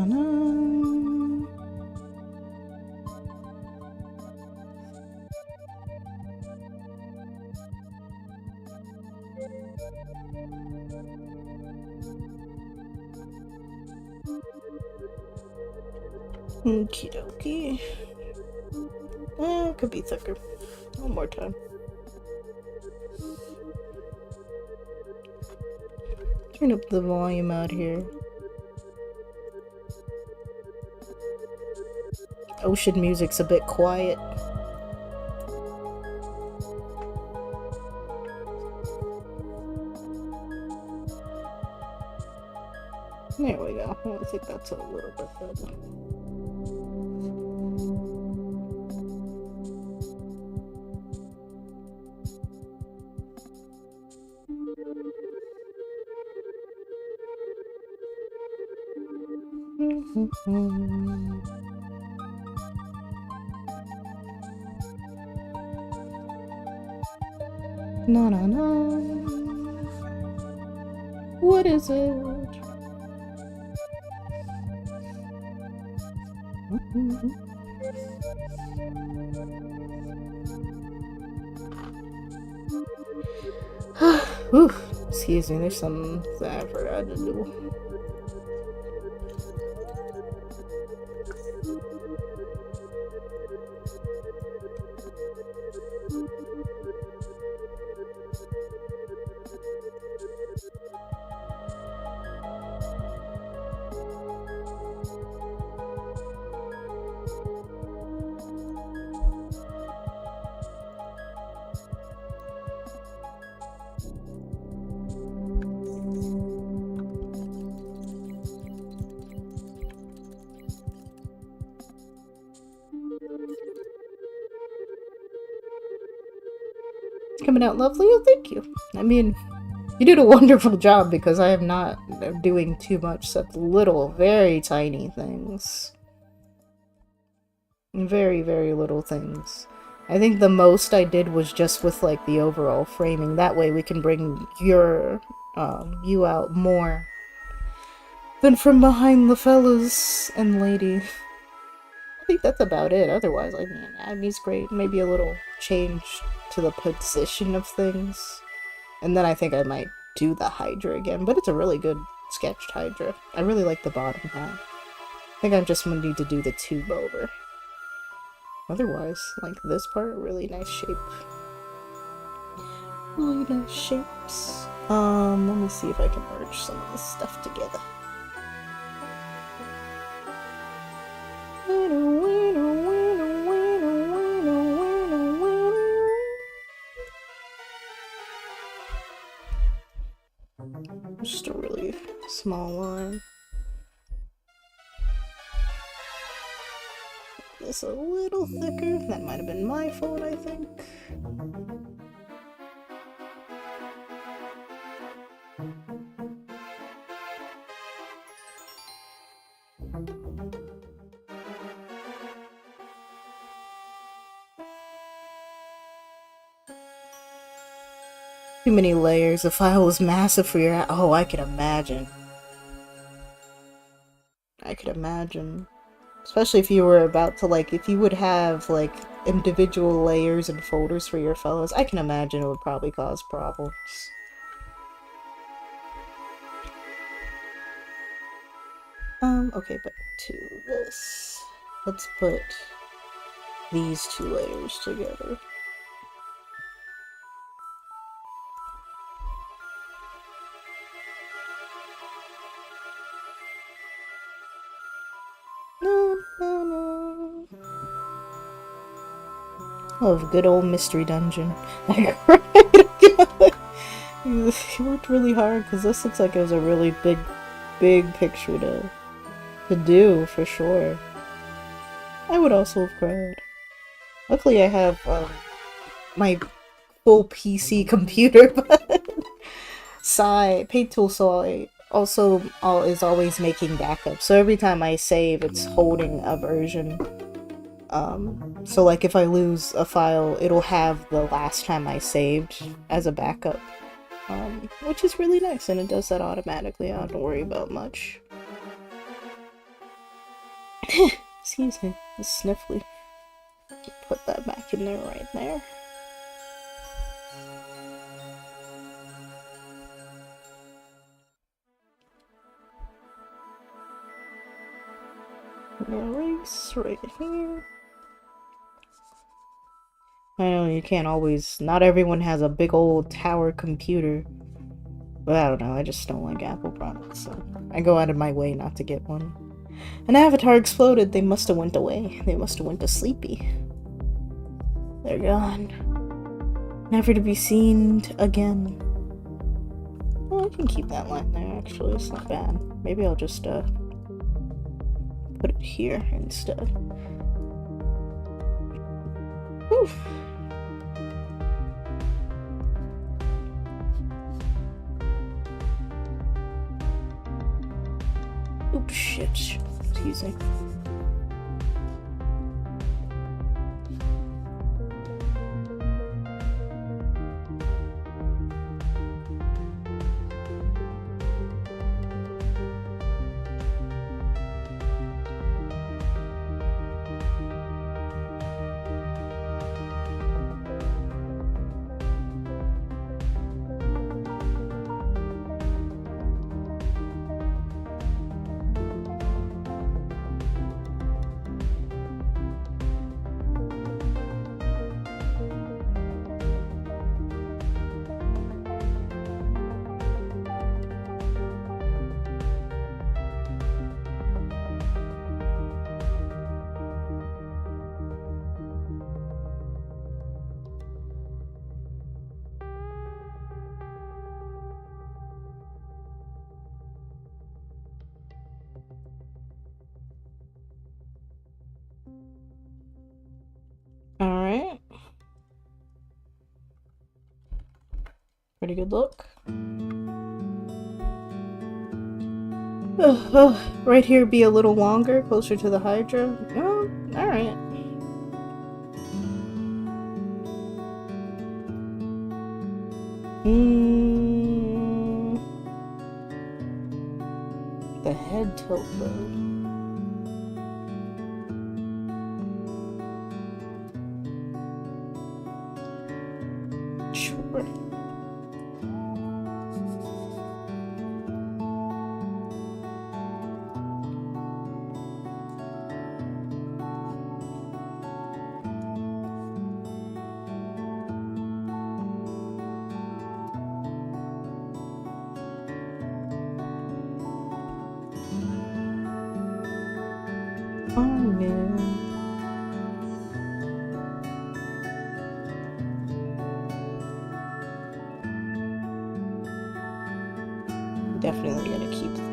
no. Okie dokie. It could be thicker. One more time. Turn up the volume out here. Ocean music's a bit quiet. There we go. I think that's a little bit better. No, no, no. What is it? Whew. Excuse me, there's something that I forgot to do. Coming out lovely. Oh, thank you. I mean, you did a wonderful job because I am not doing too much except little, very tiny things. Very, very little things. I think the most I did was just with like the overall framing. That way we can bring you out more than from behind the fellas and lady. I think that's about it. Otherwise, I mean, Agni's great. Maybe a little change to the position of things. And then I think I might do the Hydra again, but it's a really good sketched Hydra. I really like the bottom half. I think I just want to need to do the tube over. Otherwise, like this part, really nice shape. Really nice shapes. Let me see if I can merge some of this stuff together. Just a really small line. This a little thicker. That might have been my fault, I think. Too many layers. The file was massive for your— oh, I could imagine. I could imagine. Especially if you were about to, like, if you would have, like, individual layers and folders for your fellows, I can imagine it would probably cause problems. Okay, but to this. Let's put these two layers together. Oh, good old mystery dungeon. I cried. He worked really hard because this looks like it was a really big picture to do for sure. I would also have cried. Luckily, I have my full PC computer, but Paint Tool Saw also is always making backups. So every time I save, it's holding a version. So like if I lose a file, it'll have the last time I saved as a backup. Which is really nice, and it does that automatically. I don't have to worry about much. Excuse me, it's sniffly. Put that back in there right there. Erase right here. I know you can't always. Not everyone has a big old tower computer. But I don't know, I just don't like Apple products, so I go out of my way not to get one. An avatar exploded. They must have went away. They must have went to sleepy. They're gone. Never to be seen again. Well, I can keep that line there, actually. It's not bad. Maybe I'll just, put it here instead. Whew. Oops, shit. Excuse me. Alright. Pretty good look. Right here be a little longer, closer to the Hydra. Oh, alright. The head tilt though. Sure. Oh man. Definitely gonna keep that.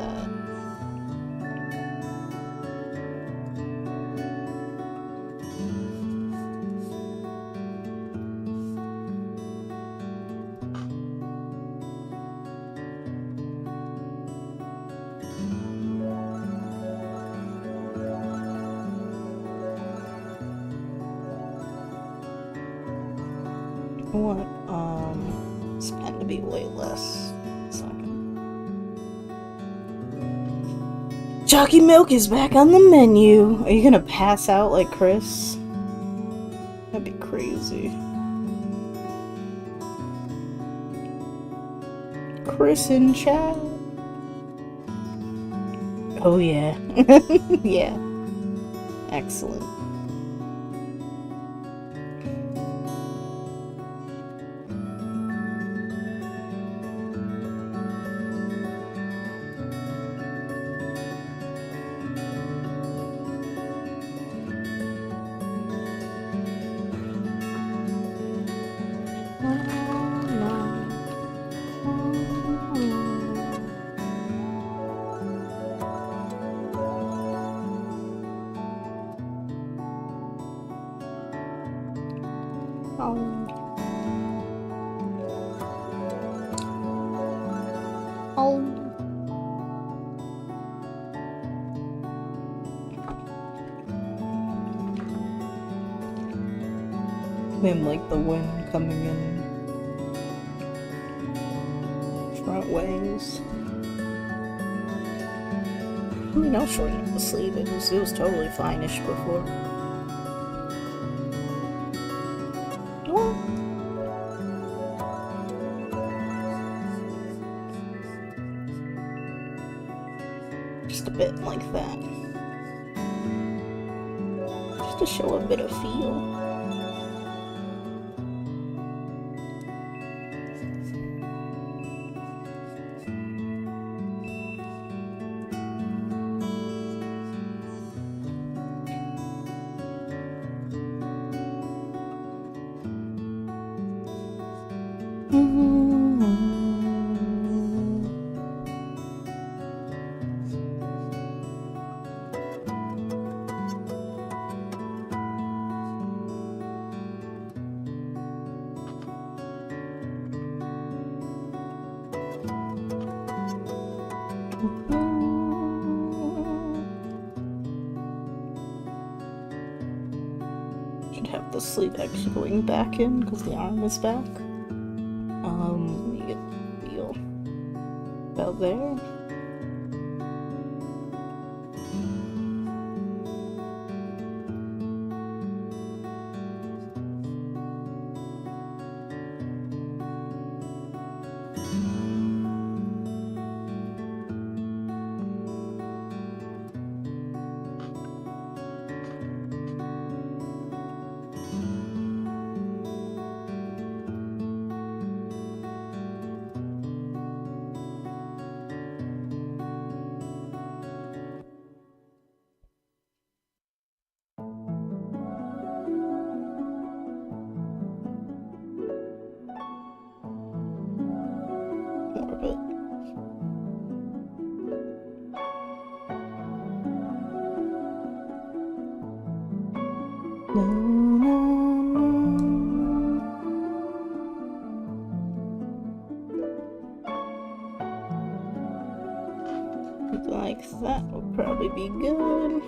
I want span to be way less. Jockey Milk is back on the menu. Are you gonna pass out like Chris? That'd be crazy. Chris in chat. Oh yeah. Yeah. Excellent. Him like the wind coming in front ways. I mean, I'll shorten up the sleeve. It was totally fine-ish before. Oh. Just a bit like that. to show a bit of feel. Should have the sleeve actually going back in because the arm is back. Let me get the feel about there. Like that will probably be good.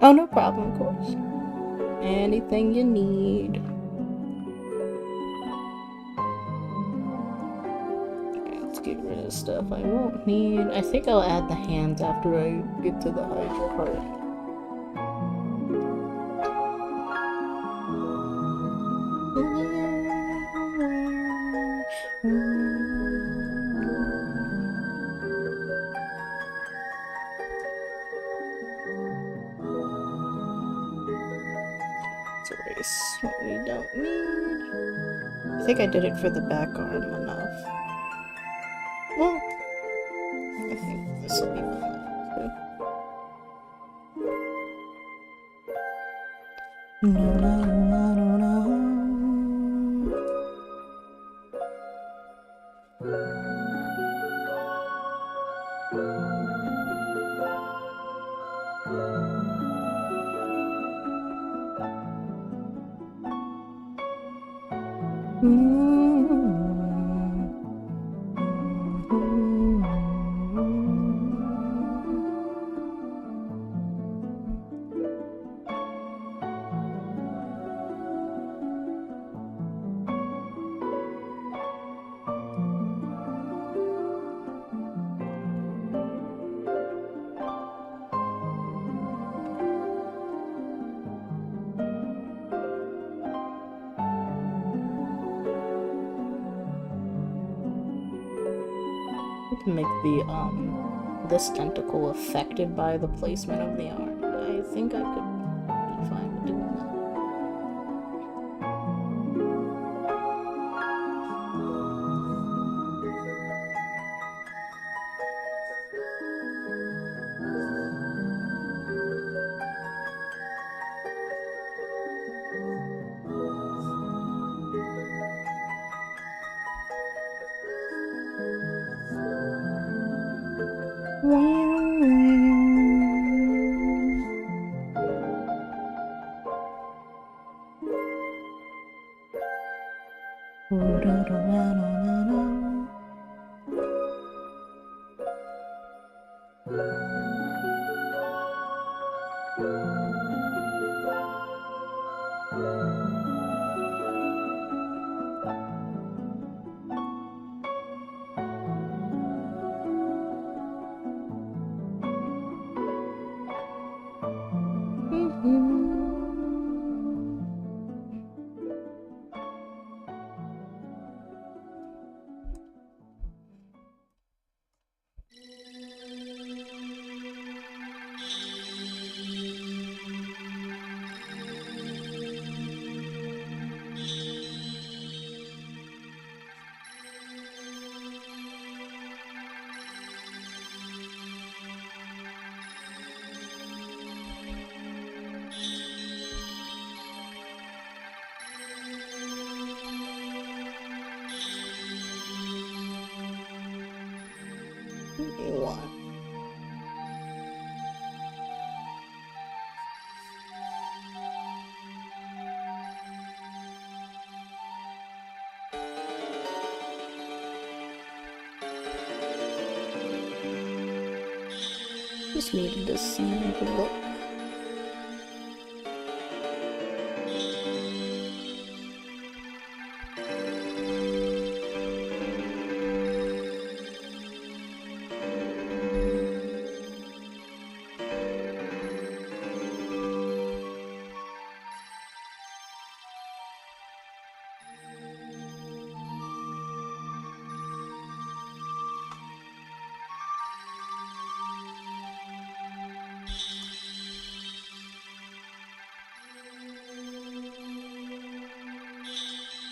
Oh, no problem, of course. Anything you need. Okay, let's get rid of stuff I won't need. I think I'll add the hands after I get to the Hydra part. Erase what we don't need. I think I did it for the back arm enough. Well, I think this will be fine too. No. To make this tentacle affected by the placement of the arm. I think I could be fine with doing that. What? Just needed to see the look.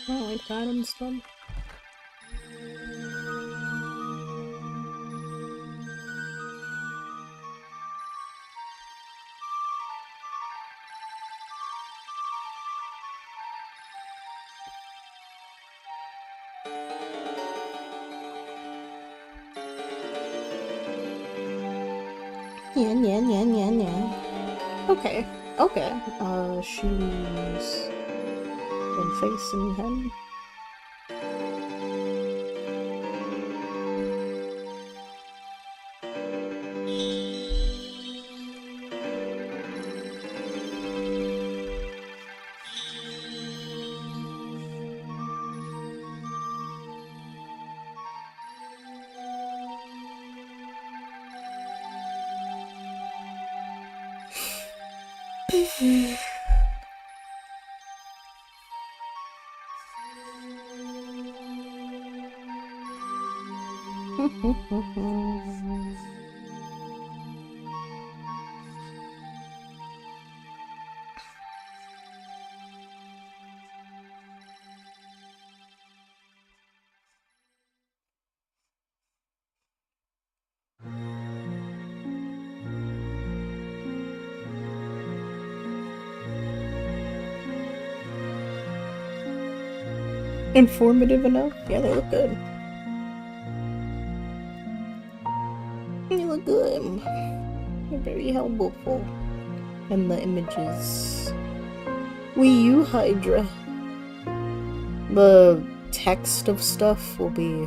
Oh, like that instead. Yeah. Okay. She's been facing him. Informative enough? Yeah, they look good. They look good. They're very helpful. And the images. Wii U Hydra. The text of stuff will be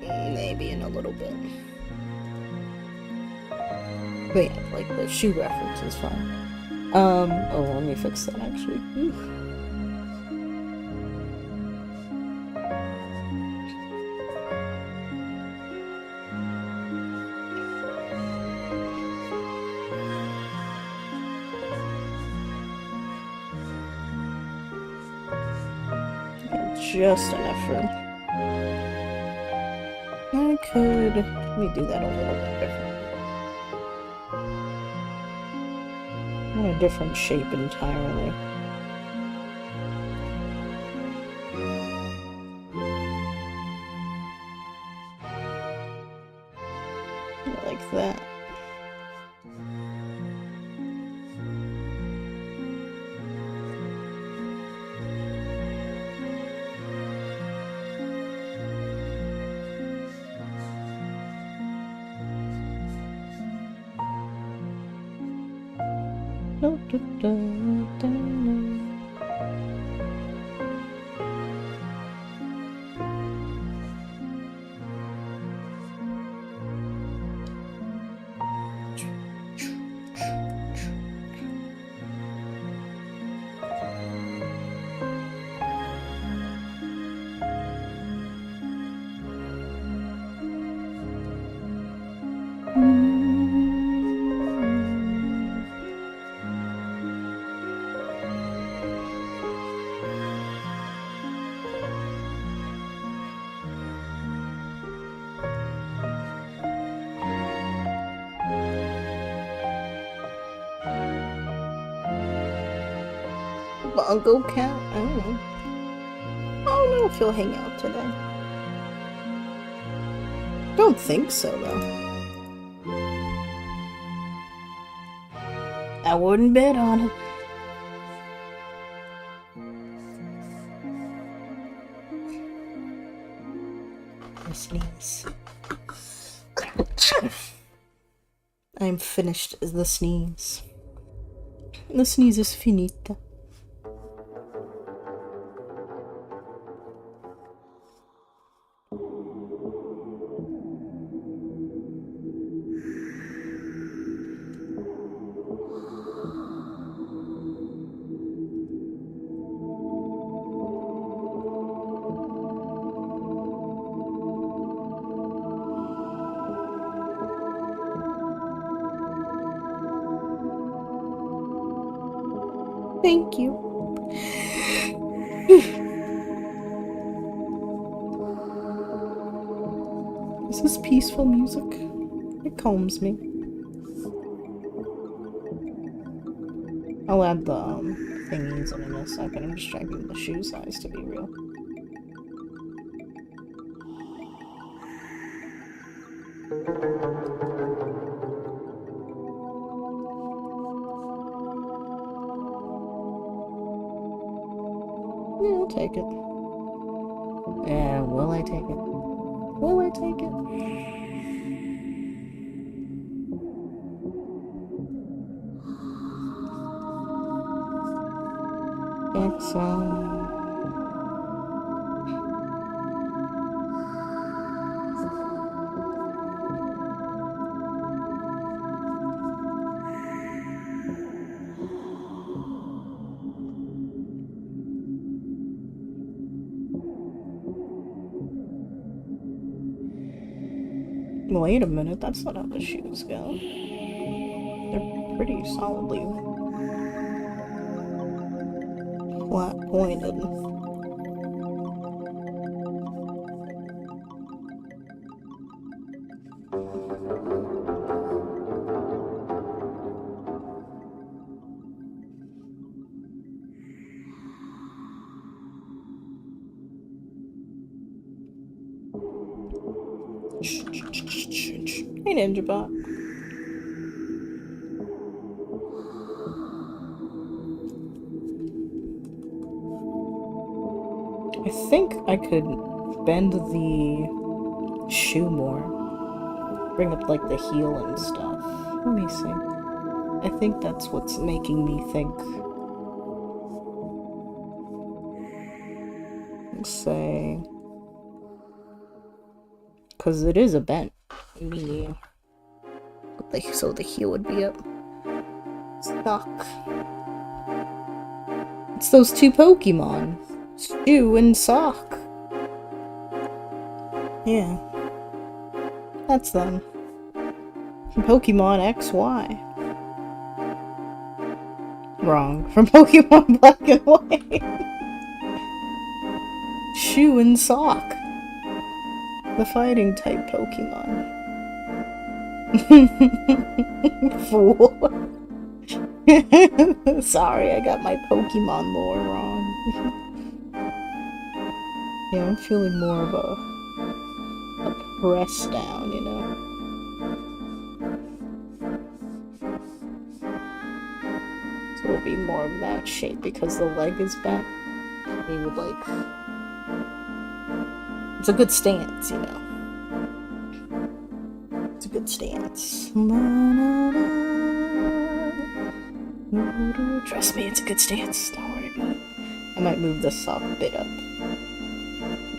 maybe in a little bit. But yeah, like the shoe reference is fine. Oh, let me fix that actually. Oof. Just enough room. I could. Let me do that a little bit different. I want a different shape entirely. Like that. Bongo cat? I don't know. I don't know if he'll hang out today. Don't think so, though. I wouldn't bet on it. sneeze. I'm finished as the sneeze. The sneeze is finita. Thank you. This is peaceful music. It calms me. I'll add the thingies in a second. I'm just checking the shoe size to be real. Yeah, I'll take it. Yeah, will I take it? Will I take it? Excellent. Wait a minute, that's not how the shoes go. They're pretty solidly flat pointed. Hey, Ninja Bot. I think I could bend the shoe more. Bring up, like, the heel and stuff. Let me see. I think that's what's making me think. Let's say... Because it is a bent knee. So the heel would be up. Sock. It's those two Pokemon. Shoe and sock. Yeah. That's them. From Pokemon XY. Wrong. From Pokemon Black and White. Shoe and sock. The fighting type Pokemon. Fool. Sorry, I got my Pokemon lore wrong. Yeah, I'm feeling more of a press down, you know? So it'll be more of that shape because the leg is bent. We would like... It's a good stance, you know? It's a good stance. Trust me, it's a good stance. Don't worry about it. I might move the sock bit up.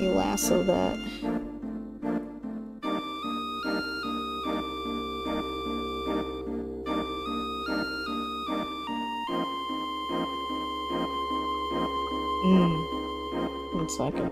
You lasso that. One second.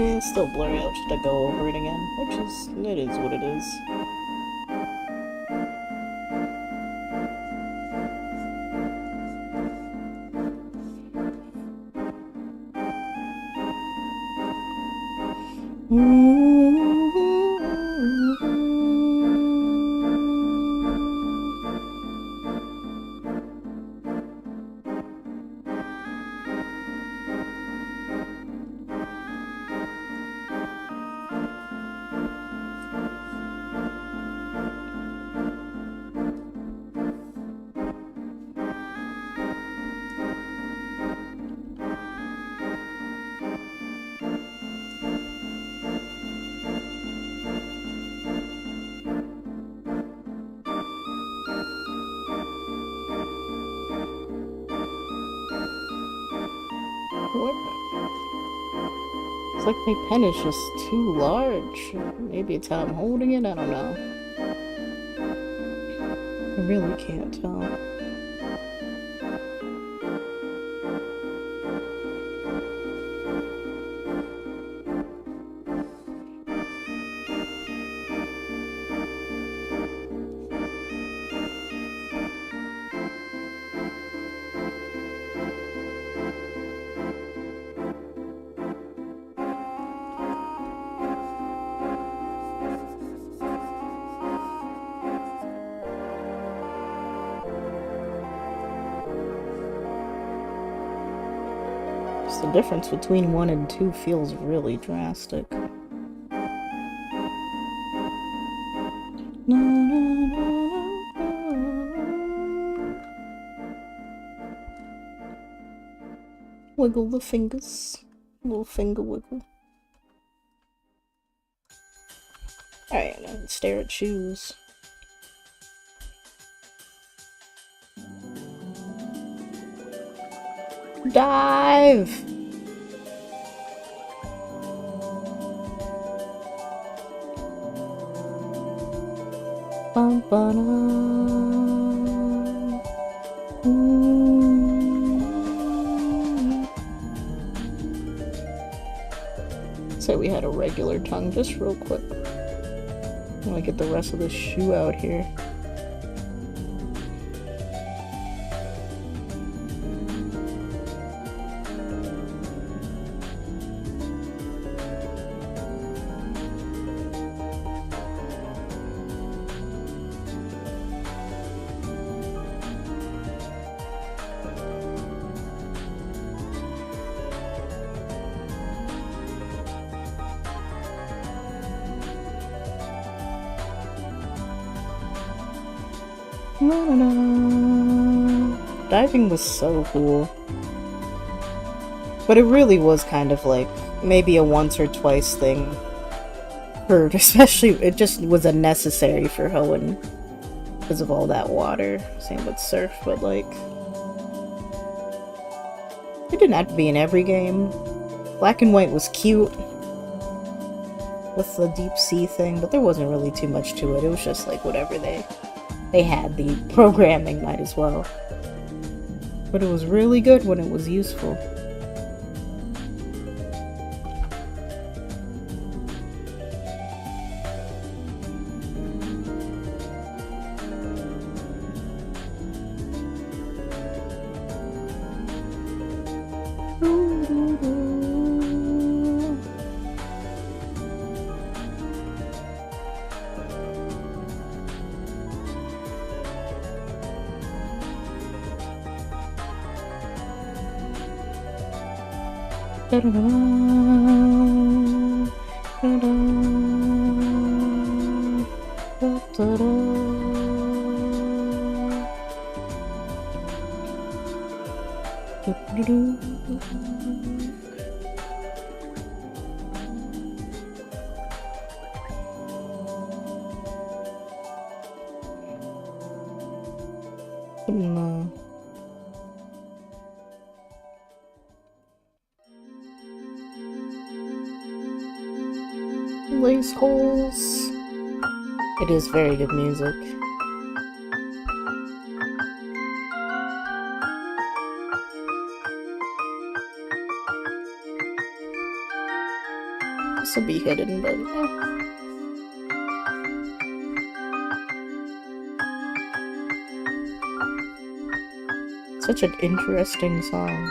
It's still blurry, I'll just have to go over it again, it is what it is. It's like my pen is just too large. Maybe it's how I'm holding it, I don't know. I really can't tell. The difference between 1 and 2 feels really drastic. Wiggle the fingers. Little finger wiggle. Alright, now let's stare at shoes. Dive! Bum, ba-dum. So we had a regular tongue just real quick. I'm gonna get the rest of the shoe out here. Diving was so cool. But it really was kind of like maybe a once or twice thing. Especially, it just was unnecessary for Hoenn because of all that water. Same with surf, but like, it didn't have to be in every game. Black and White was cute with the deep sea thing, but there wasn't really too much to it. It was just like whatever they had the programming, might as well. But it was really good when it was useful. Lace holes. It is very good music. This will be hidden, but Such an interesting song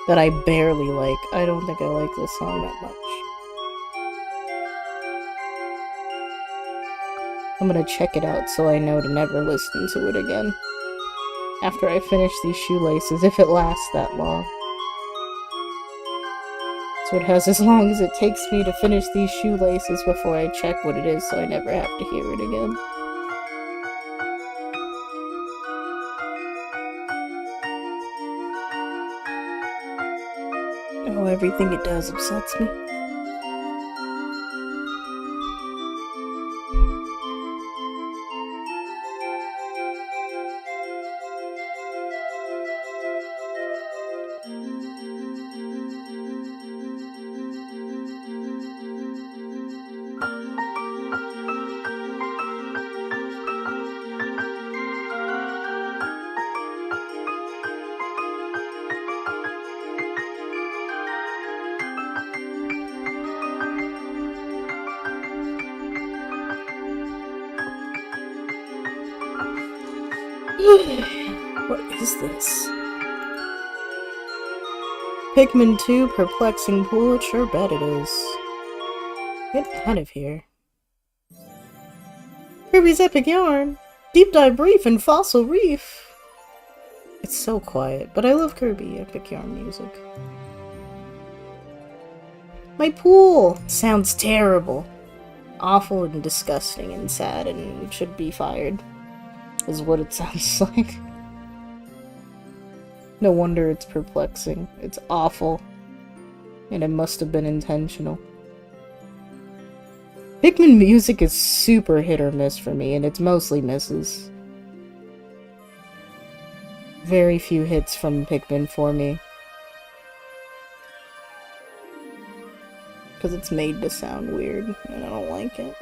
that I barely like. I don't think I like this song that much. I'm gonna check it out so I know to never listen to it again. After I finish these shoelaces, if it lasts that long. So it has as long as it takes me to finish these shoelaces before I check what it is so I never have to hear it again. Oh, everything it does upsets me. What is this? Pikmin 2 Perplexing Pool, sure bet it is. Get out of here. Kirby's Epic Yarn! Deep Dive Brief and Fossil Reef! It's so quiet, but I love Kirby Epic Yarn music. My pool! Sounds terrible. Awful and disgusting and sad and should be fired. Is what it sounds like. No wonder it's perplexing. It's awful. And it must have been intentional. Pikmin music is super hit or miss for me, and it's mostly misses. Very few hits from Pikmin for me. Because it's made to sound weird, and I don't like it.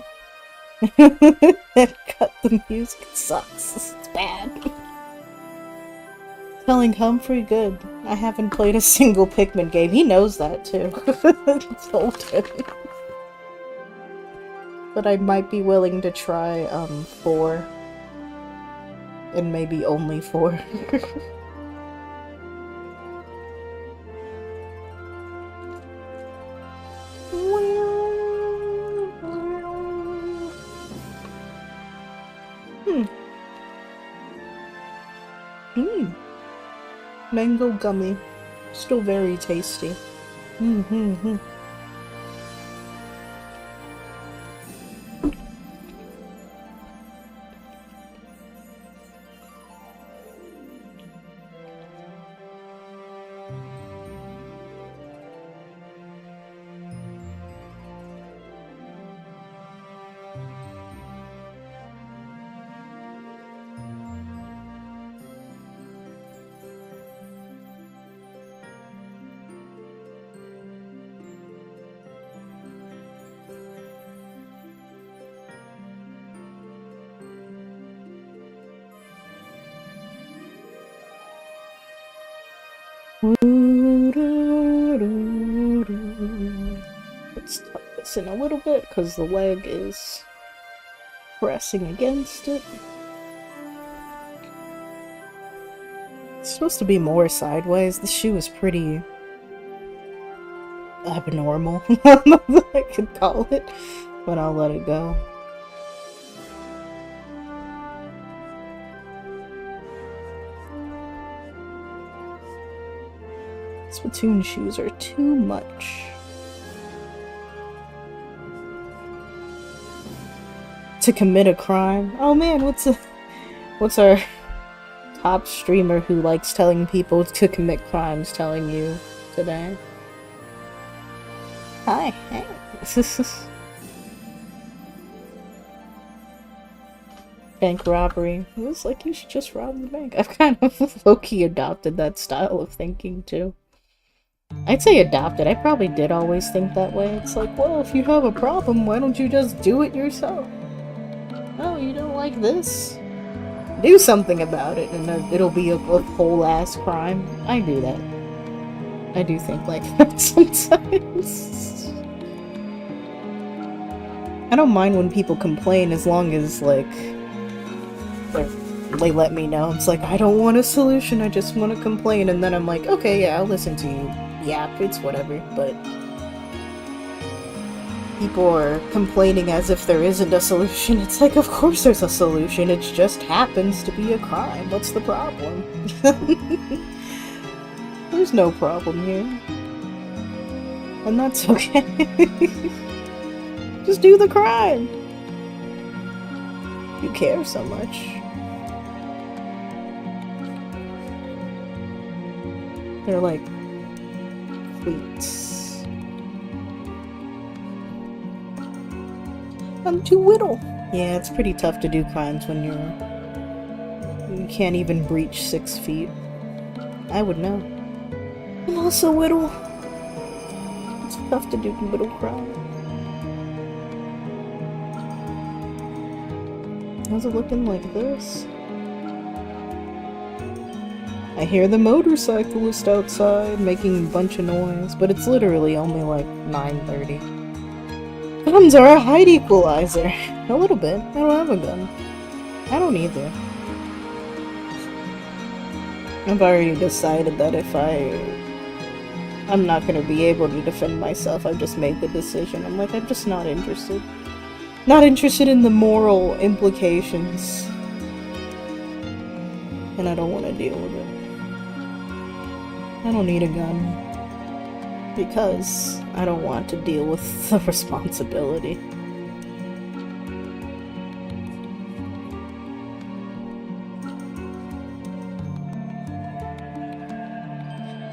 Cut the music, it sucks. It's bad. Telling Humphrey, good. I haven't played a single Pikmin game. He knows that too. Told him. But I might be willing to try 4. And maybe only 4. Mango gummy. Still very tasty. Let's tuck this in a little bit because the leg is pressing against it. It's supposed to be more sideways. The shoe is pretty abnormal, I could call it, but I'll let it go. Splatoon shoes are too much. To commit a crime? Oh man, what's our top streamer who likes telling people to commit crimes telling you today? Hi, hey. Bank robbery. It was like, you should just rob the bank. I've kind of low-key adopted that style of thinking too. I'd say adopted. I probably did always think that way. It's like, well, if you have a problem, why don't you just do it yourself? Oh, you don't like this? Do something about it, and it'll be a whole-ass crime. I do that. I do think like that sometimes. I don't mind when people complain as long as, like, they let me know. It's like, I don't want a solution, I just want to complain, and then I'm like, okay, yeah, I'll listen to you. Yeah, it's whatever, but people are complaining as if there isn't a solution. It's like, of course there's a solution, it just happens to be a crime. What's the problem? There's no problem here. And that's okay. Just do the crime. You care so much. They're like cleats. I'm too little. Yeah, it's pretty tough to do crimes when you can't even breach 6 feet. I would know. I'm also little. It's tough to do little crime. How's it looking like this? I hear the motorcyclist outside making a bunch of noise, but it's literally only like 9:30. Guns are a height equalizer. A little bit. I don't have a gun. I don't either. I've already decided that if I'm not gonna be able to defend myself. I've just made the decision. I'm like, I'm just not interested. Not interested in the moral implications. And I don't want to deal with it. I don't need a gun. Because I don't want to deal with the responsibility.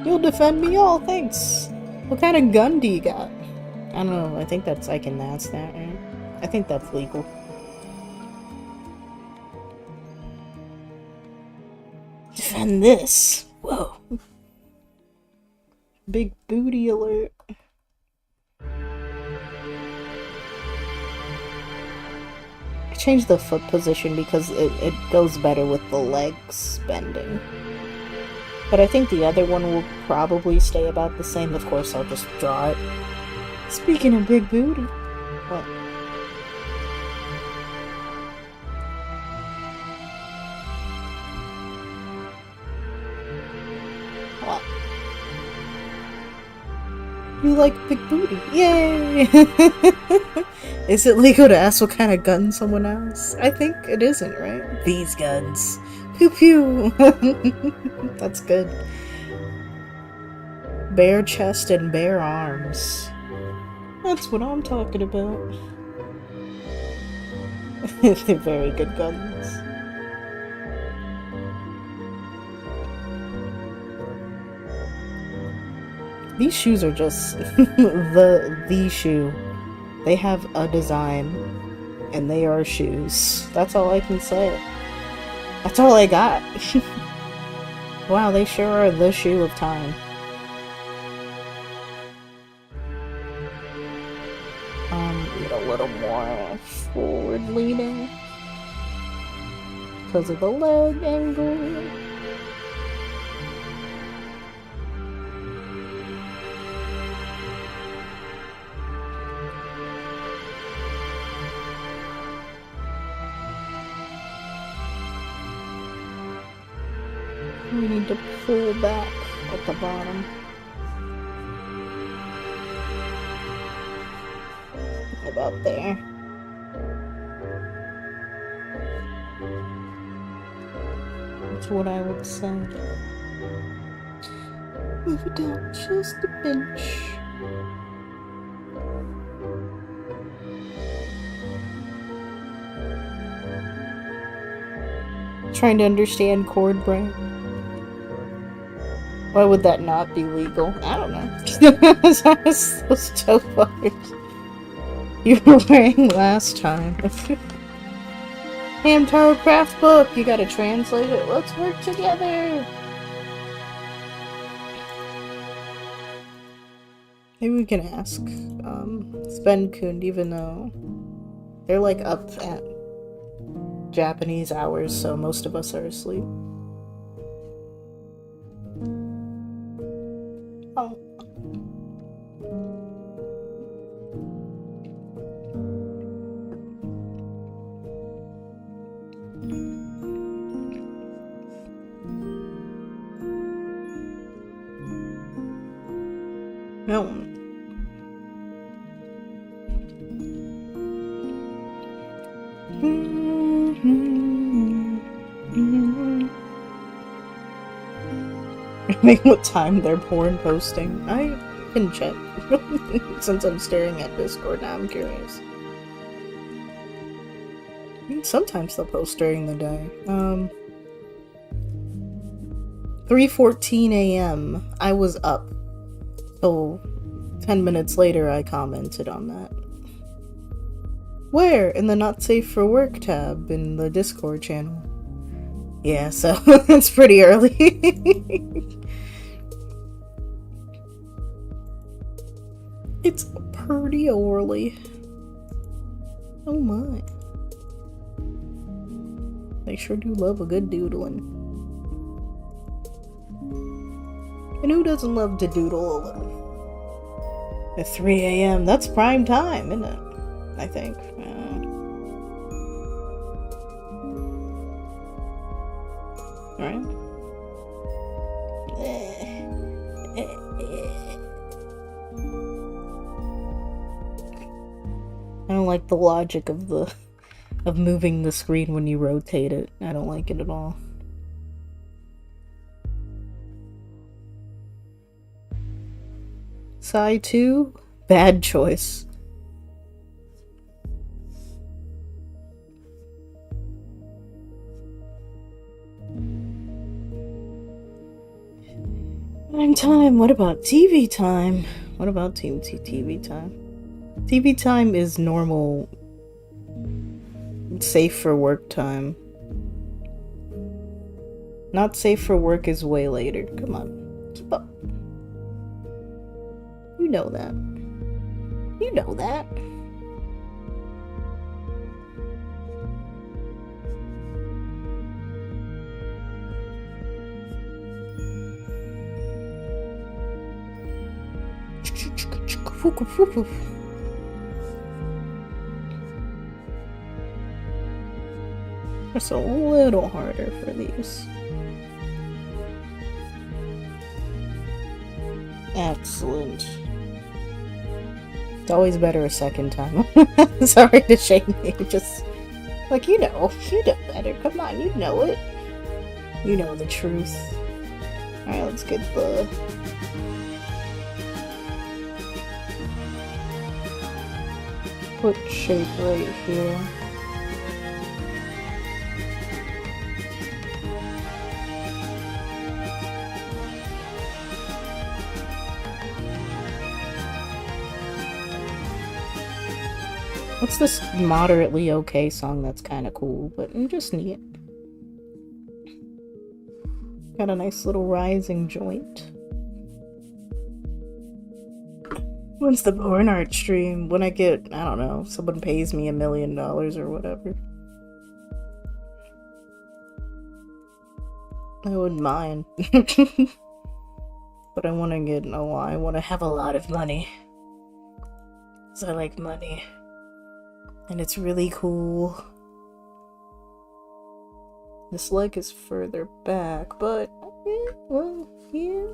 You'll defend me all, thanks. What kind of gun do you got? I don't know, I think I can ask that, right? I think that's legal. Defend this! Whoa. Big booty alert. I changed the foot position because it goes better with the legs bending. But I think the other one will probably stay about the same. Of course, I'll just draw it. Speaking of big booty. What? What? You like big booty. Yay! Is it legal to ask what kind of gun someone has? I think it isn't, right? These guns. Pew pew! That's good. Bare chest and bare arms. That's what I'm talking about. They're very good guns. These shoes are just the shoe. They have a design, and they are shoes. That's all I can say. That's all I got. Wow, they sure are the shoe of time. Need a little more forward leaning because of the leg angle. We need to pull back at the bottom. About there. That's what I would say. Move it down just a pinch. Trying to understand chord brain. Why would that not be legal? I don't know. Those toe fuckers you were wearing last time. Ham Tarot Craft book! You gotta translate it. Let's work together! Maybe we can ask Sven Kund, even though they're like up at Japanese hours, so most of us are asleep. Oh. No. What time they're porn posting? I can check. Since I'm staring at Discord now, I'm curious. Sometimes they'll post during the day. 3:14 a.m. I was up. So 10 minutes later I commented on that. Where? In the not safe for work tab in the Discord channel. Yeah, so it's pretty early. It's pretty early. Oh my. They sure do love a good doodling. And who doesn't love to doodle a little? At 3 a.m. That's prime time, isn't it? I think. Alright. I don't like the logic of moving the screen when you rotate it. I don't like it at all. Side 2? Bad choice. Time. What about TV time? What about TV time? TV time is normal, safe for work time. Not safe for work is way later. Come on, keep up. You know that. You know that. It's a little harder for these. Excellent. It's always better a second time. Sorry to shame you, just like you know better. Come on, you know it. You know the truth. Alright, let's get the foot shape right here. What's this moderately okay song that's kind of cool, but just neat? Got a nice little rising joint. When's the porn art stream? When I get, I don't know, someone pays me $1 million or whatever. I wouldn't mind. But I want to get, I want to have a lot of money. Because I like money. And it's really cool. This leg is further back, but well, yeah.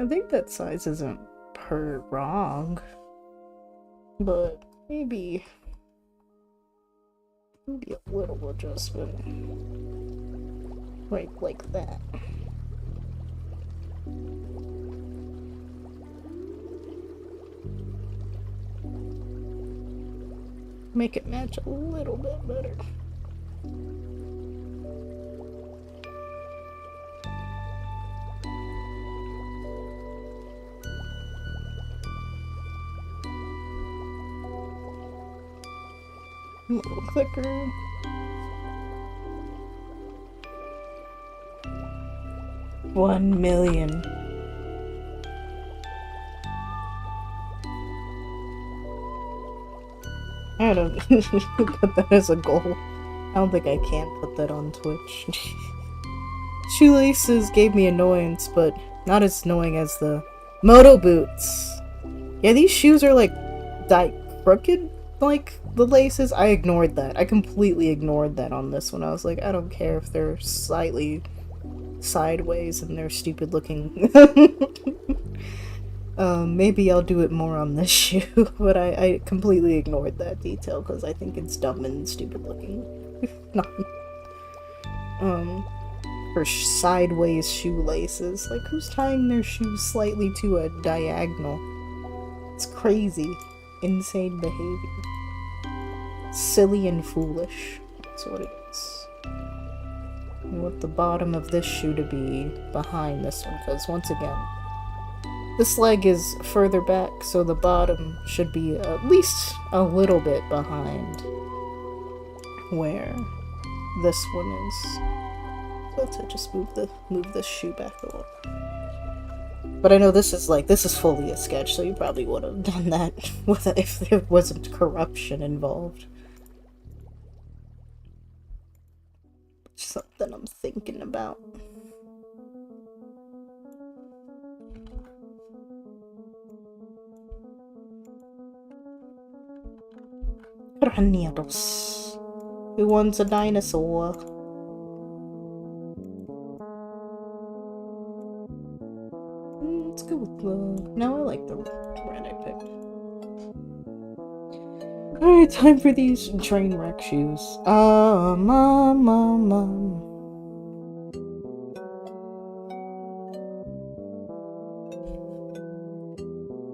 I think that size isn't wrong, but maybe a little adjustment, right like that. Make it match a little bit better. A little thicker. $1 million. I don't put that as a goal. I don't think I can put that on Twitch. Shoelaces gave me annoyance, but Not as annoying as the moto boots. Yeah, these shoes are like crooked, like the laces. I ignored that. I completely ignored that on this one. I was like, I don't care if they're slightly sideways and they're stupid looking. Maybe I'll do it more on this shoe, but I completely ignored that detail because I think it's dumb and stupid looking. For sideways shoelaces. Like, who's tying their shoes slightly to a diagonal? It's crazy. Insane behavior. Silly and foolish. That's what it is. I want the bottom of this shoe to be behind this one, because once again, this leg is further back, so the bottom should be at least a little bit behind where this one is. So to just move this shoe back a little. But I know this is fully a sketch, so you probably would have done that if there wasn't corruption involved. Something I'm thinking about. Granitos. Who wants a dinosaur? Let's go with the... No, I like the red I picked. Alright, time for these train wreck shoes.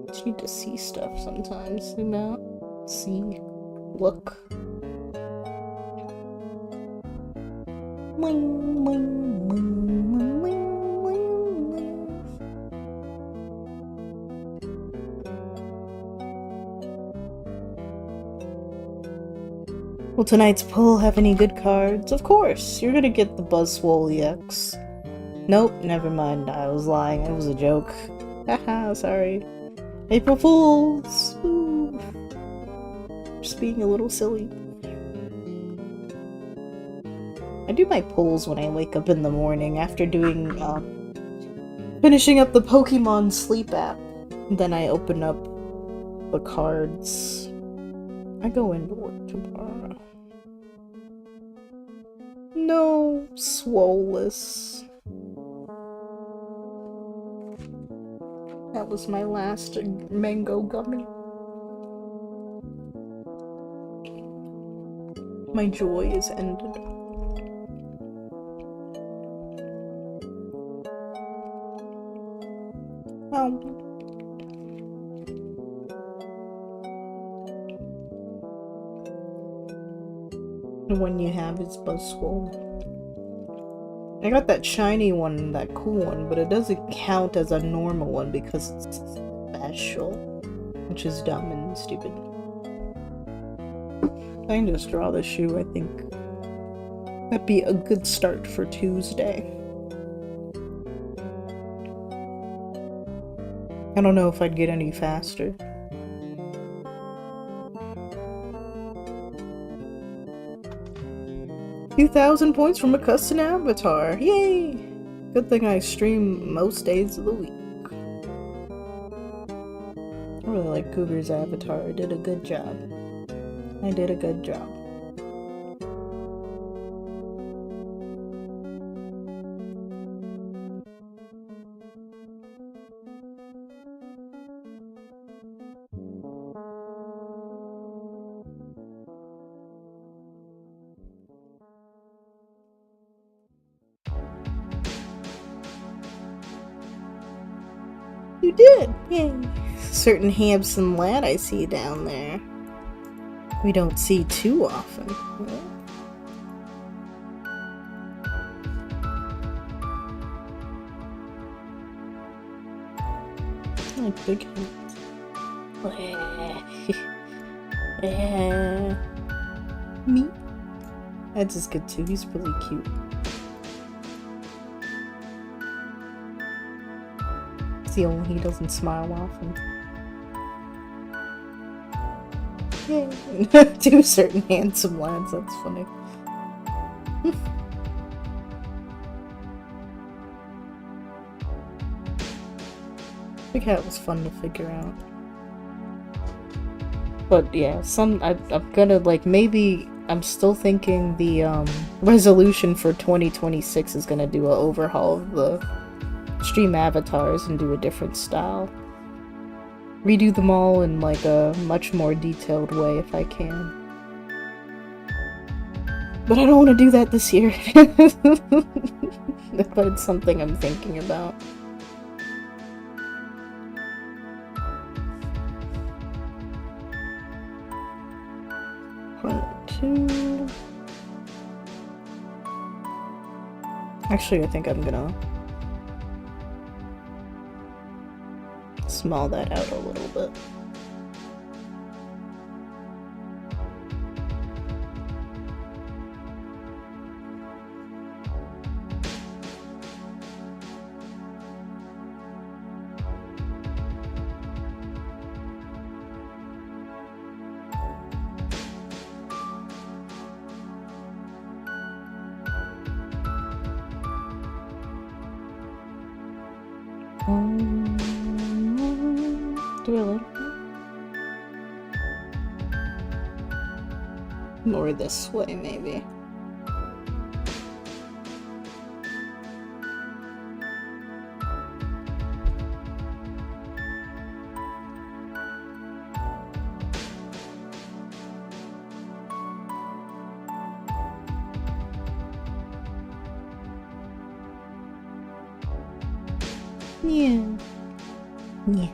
Just need to see stuff sometimes. Zoom out. See. Look. Will tonight's pull have any good cards? Of course! You're gonna get the Buzzwole EX. Nope, never mind. I was lying. It was a joke. Haha, sorry. April Fools! Ooh. Just being a little silly. I do my pulls when I wake up in the morning after doing, finishing up the Pokemon Sleep app. Then I open up the cards. I go into work tomorrow. No, Swoleless. That was my last mango gummy. My joy is ended. The one you have is Buzzwole. I got that shiny one, that cool one, but it doesn't count as a normal one because it's special, which is dumb and stupid. I can just draw the shoe, I think. That'd be a good start for Tuesday. I don't know if I'd get any faster. Few thousand points from a custom avatar. Yay! Good thing I stream most days of the week. I really like Cougar's avatar. I did a good job. I did a good job. You did! Yay! Certain handsome lad I see down there. We don't see too often. I like big hands. Me? Ed's is good too, he's really cute. The only he doesn't smile often. Yeah. Two certain handsome lads, that's funny. The cat was fun to figure out. But yeah, I'm gonna, like, maybe I'm still thinking the resolution for 2026 is gonna do an overhaul of the stream avatars and do a different style. Redo them all in like a much more detailed way if I can. But I don't want to do that this year. But it's something I'm thinking about. Part 2. Actually, I think I'm gonna small that out a little bit. Do I like that? Or this way, maybe. Yeah. Yeah.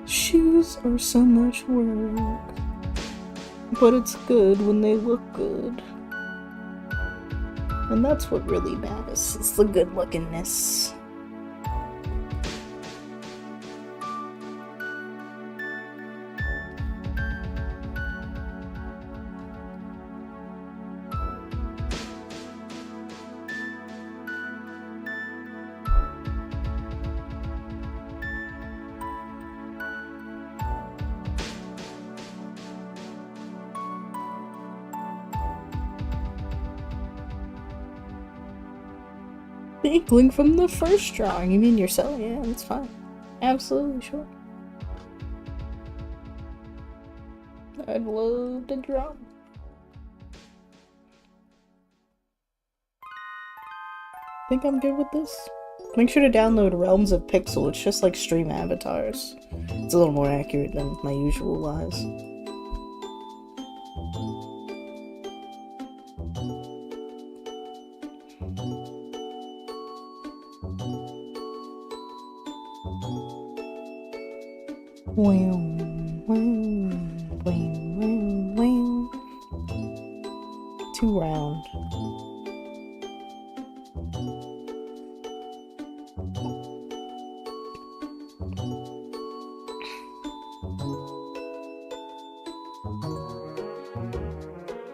Shoes are so much work, but it's good when they look good. And that's what really matters, it's the good lookingness. The inkling from the first drawing. You mean yourself? Yeah, that's fine. Absolutely sure. I'd love to draw. Think I'm good with this? Make sure to download Realms of Pixel. It's just like stream avatars. It's a little more accurate than my usual lies. Too round.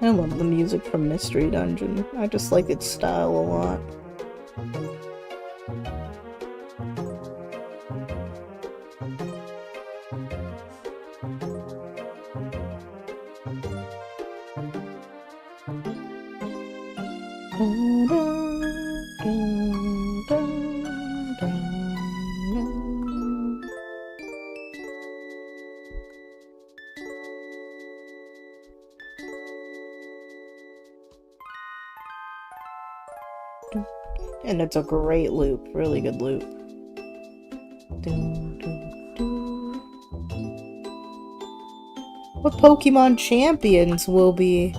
I love the music from Mystery Dungeon. I just like its style a lot. And it's a great loop, really good loop. What Pokemon champions will be?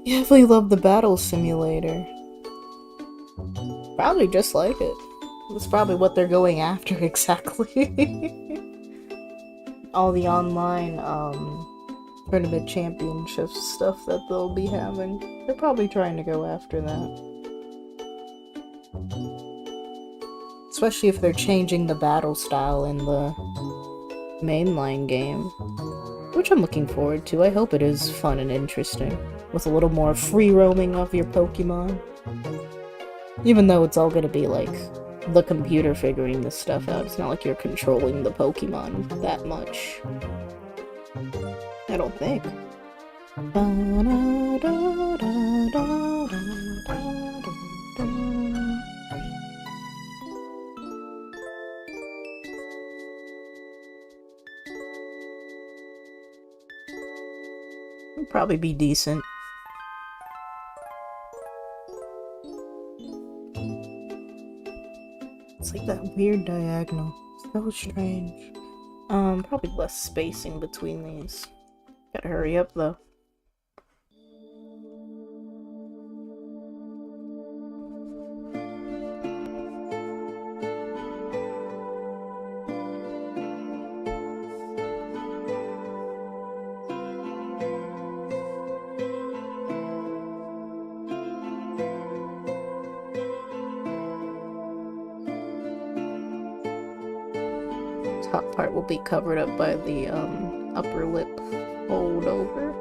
You definitely love the battle simulator. Probably just like it. That's probably what they're going after exactly. All the online tournament championships stuff that they'll be having. They're probably trying to go after that. Especially if they're changing the battle style in the mainline game. Which I'm looking forward to. I hope it is fun and interesting. With a little more free roaming of your Pokemon. Even though it's all gonna be like the computer figuring this stuff out. It's not like you're controlling the Pokemon that much. I don't think. It'll probably be decent. It's like that weird diagonal. So strange. Probably less spacing between these. Gotta hurry up though. Top part will be covered up by the upper lip fold over.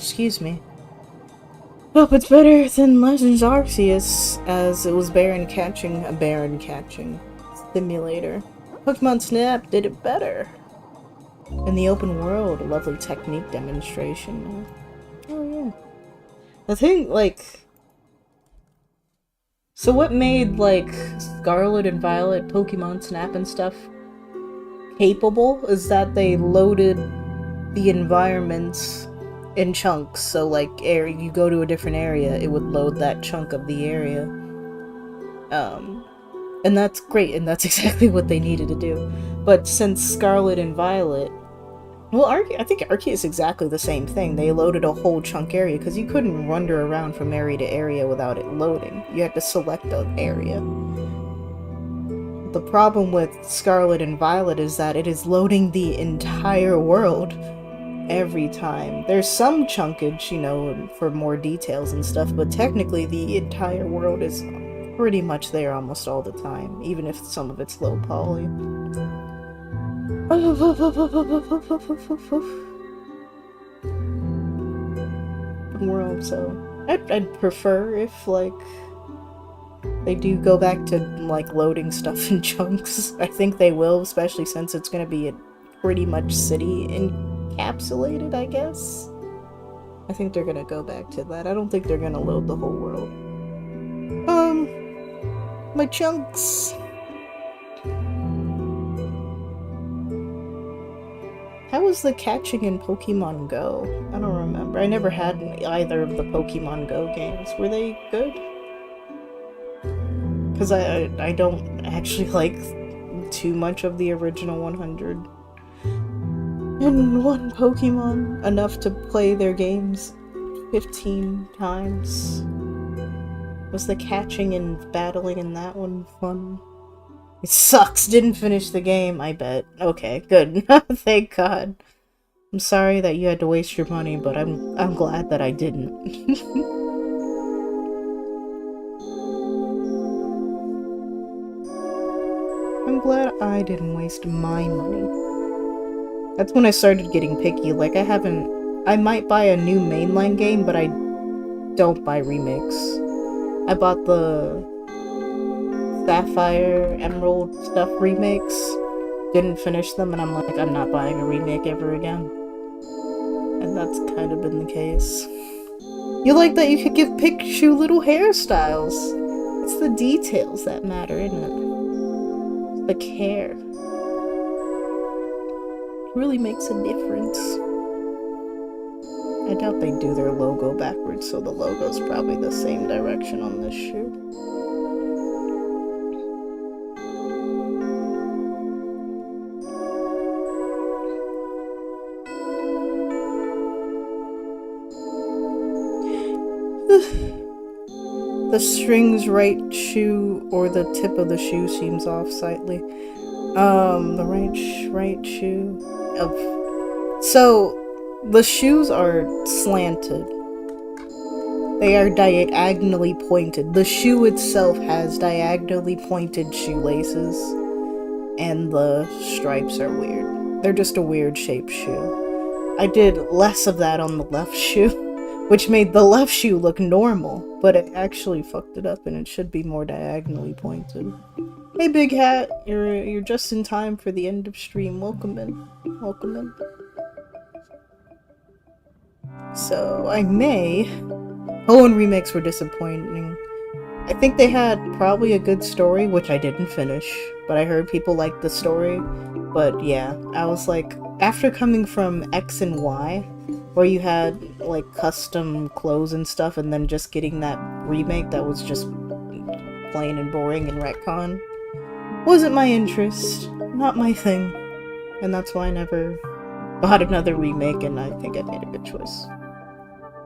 Excuse me. Hope it's better than Legends Arceus, as it was a Baron catching simulator. Pokemon Snap did it better. In the open world, a lovely technique demonstration. Oh yeah. The thing, like... So what made, like, Scarlet and Violet Pokemon Snap and stuff capable is that they loaded the environments in chunks, so like you go to a different area, it would load that chunk of the area. And that's great, and that's exactly what they needed to do. But since Scarlet and Violet, well, I think Arceus is exactly the same thing. They loaded a whole chunk area, because you couldn't wander around from area to area without it loading. You had to select an area. The problem with Scarlet and Violet is that it is loading the entire world every time. There's some chunkage, you know, for more details and stuff, but technically the entire world is pretty much there almost all the time, even if some of it's low poly. World, so I'd prefer if, like, they do go back to, like, loading stuff in chunks. I think they will, especially since it's gonna be a pretty much city encapsulated, I guess. I think they're gonna go back to that. I don't think they're gonna load the whole world. My chunks! How was the catching in Pokemon Go? I don't remember. I never had either of the Pokemon Go games. Were they good? Because I don't actually like too much of the original 100. And one Pokemon enough to play their games 15 times. Was the catching and battling in that one fun? It sucks. Didn't finish the game, I bet. Okay, good. Thank God. I'm sorry that you had to waste your money, but I'm glad that I didn't. I'm glad I didn't waste my money. That's when I started getting picky. Like, I might buy a new mainline game, but I don't buy remakes. I bought the Sapphire, Emerald stuff remakes. Didn't finish them, and I'm like, I'm not buying a remake ever again. And that's kind of been the case. You like that you could give Pikachu little hairstyles. It's the details that matter, isn't it? The care. It really makes a difference. I doubt they do their logo backwards, so the logo's probably the same direction on this shoe. The string's right shoe, or the tip of the shoe, seems off slightly. The right shoe. So, the shoes are slanted. They are diagonally pointed. The shoe itself has diagonally pointed shoelaces, and the stripes are weird. They're just a weird shaped shoe. I did less of that on the left shoe, which made the left shoe look normal, but it actually fucked it up, and it should be more diagonally pointed. Hey, Big Hat, you're just in time for the end of stream. Welcome in. Welcome in. So, I may... Oh, and remakes were disappointing. I think they had probably a good story, which I didn't finish, but I heard people liked the story. But yeah, I was like, after coming from X and Y, where you had like custom clothes and stuff, and then just getting that remake that was just plain and boring and retcon, wasn't my interest, not my thing, and that's why I never bought another remake, and I think I made a good choice.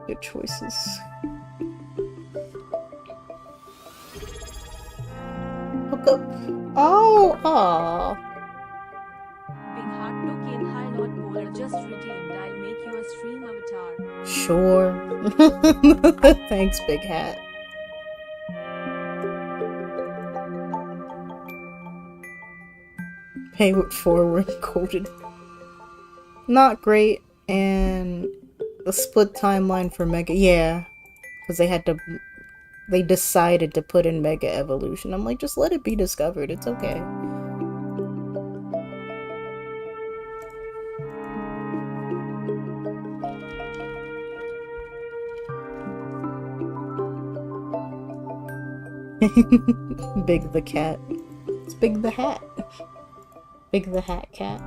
Good choices. Hook up. Oh, aww. Big Heart took in High Lord Bowler just redeemed. I'll make you a stream avatar. Sure. Thanks, Big Hat. Pay it forward coded. Not great, and the split timeline for Mega, yeah, because they decided to put in Mega Evolution. I'm like, just let it be discovered, it's okay. Big the cat. It's Big the Hat. Big the Hat Cat.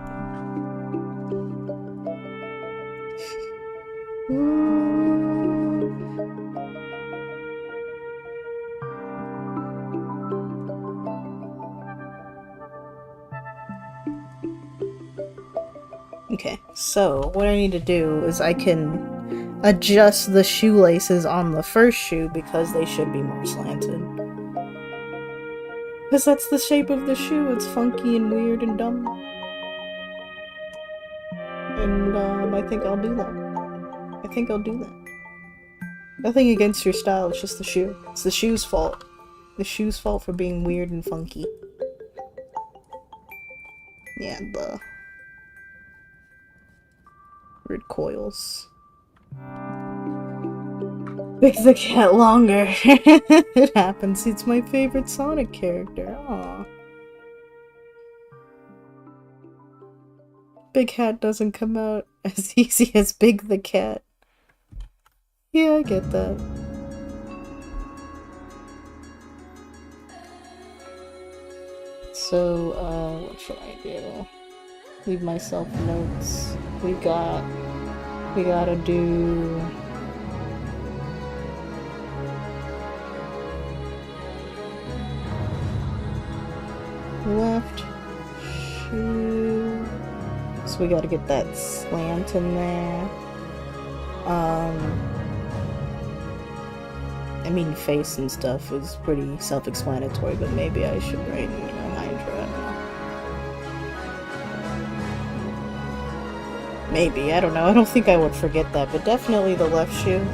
Okay, so what I need to do is I can adjust the shoelaces on the first shoe because they should be more slanted. Because that's the shape of the shoe, it's funky and weird and dumb. And I think I'll do that. I think I'll do that. Nothing against your style, it's just the shoe. It's the shoe's fault. The shoe's fault for being weird and funky. Yeah, the weird coils. Make the cat longer. It happens. It's my favorite Sonic character. Aww. Big Hat doesn't come out as easy as Big the Cat. Yeah, I get that. So, what should I do? Leave myself notes. We gotta do... left shoe. So we gotta get that slant in there. I mean, face and stuff is pretty self-explanatory, but maybe I should write, you know, Hydra. Maybe, I don't know. I don't think I would forget that, but definitely the left shoe.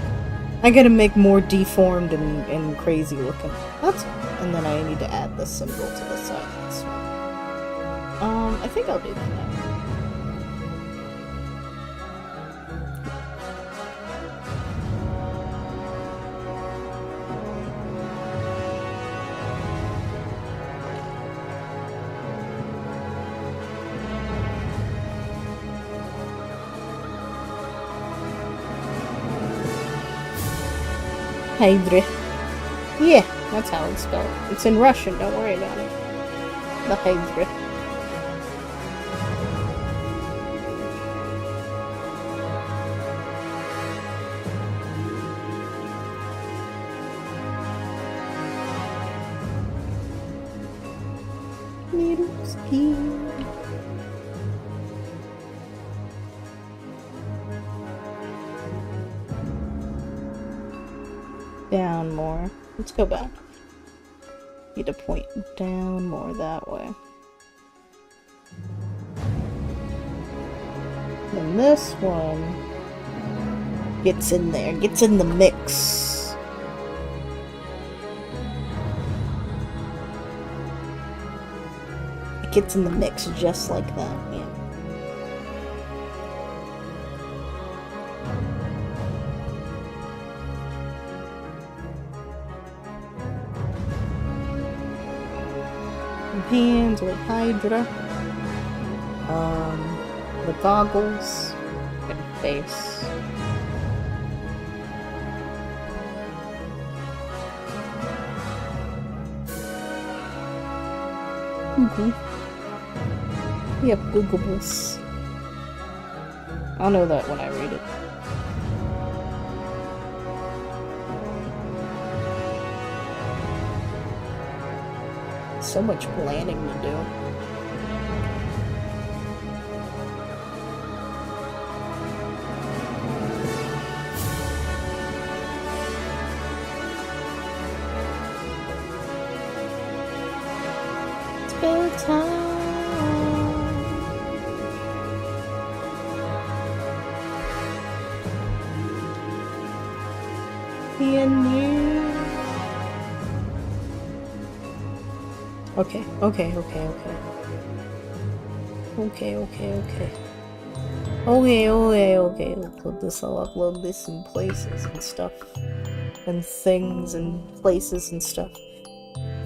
I gotta make more deformed and crazy looking. That's all. And then I need to add the symbol to the side. So, I think I'll do that now. Hydra. Yeah, that's how it's spelled. It's in Russian, don't worry about it. The Hydra. Down more. Let's go back. Need to point down more that way. Then this one gets in there, gets in the mix. It gets in the mix just like that, yeah. Hands with Hydra, the goggles, and face. Google. Yep, Googleables. I'll know that when I read it. So much planning to do. It's bedtime. And you. Okay. Okay, upload this, I'll upload this in places and stuff. And things and places and stuff.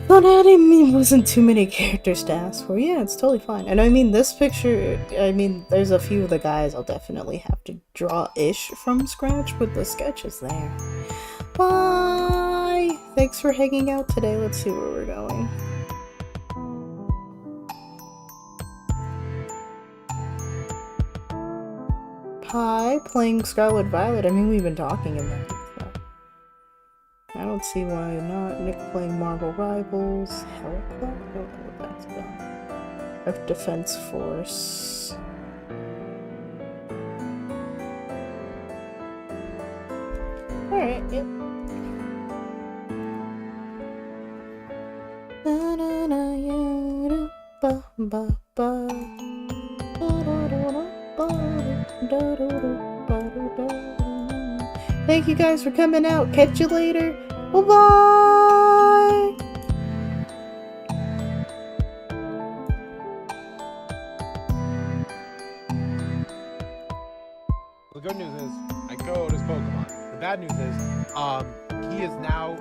But it wasn't too many characters to ask for. Yeah, it's totally fine. And I mean, this picture, I mean, there's a few of the guys I'll definitely have to draw-ish from scratch, but the sketch is there. Bye! Thanks for hanging out today. Let's see where we're going. Hi, playing Scarlet Violet. I mean, we've been talking about it, so I don't see why not. Nick playing Marvel Rivals. Hell Club? I don't know what that's about. Earth Defense Force. Alright, yep. Thank you guys for coming out. Catch you later. Bye-bye. The good news is I killed his Pokemon. The bad news is he is now,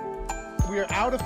we are out of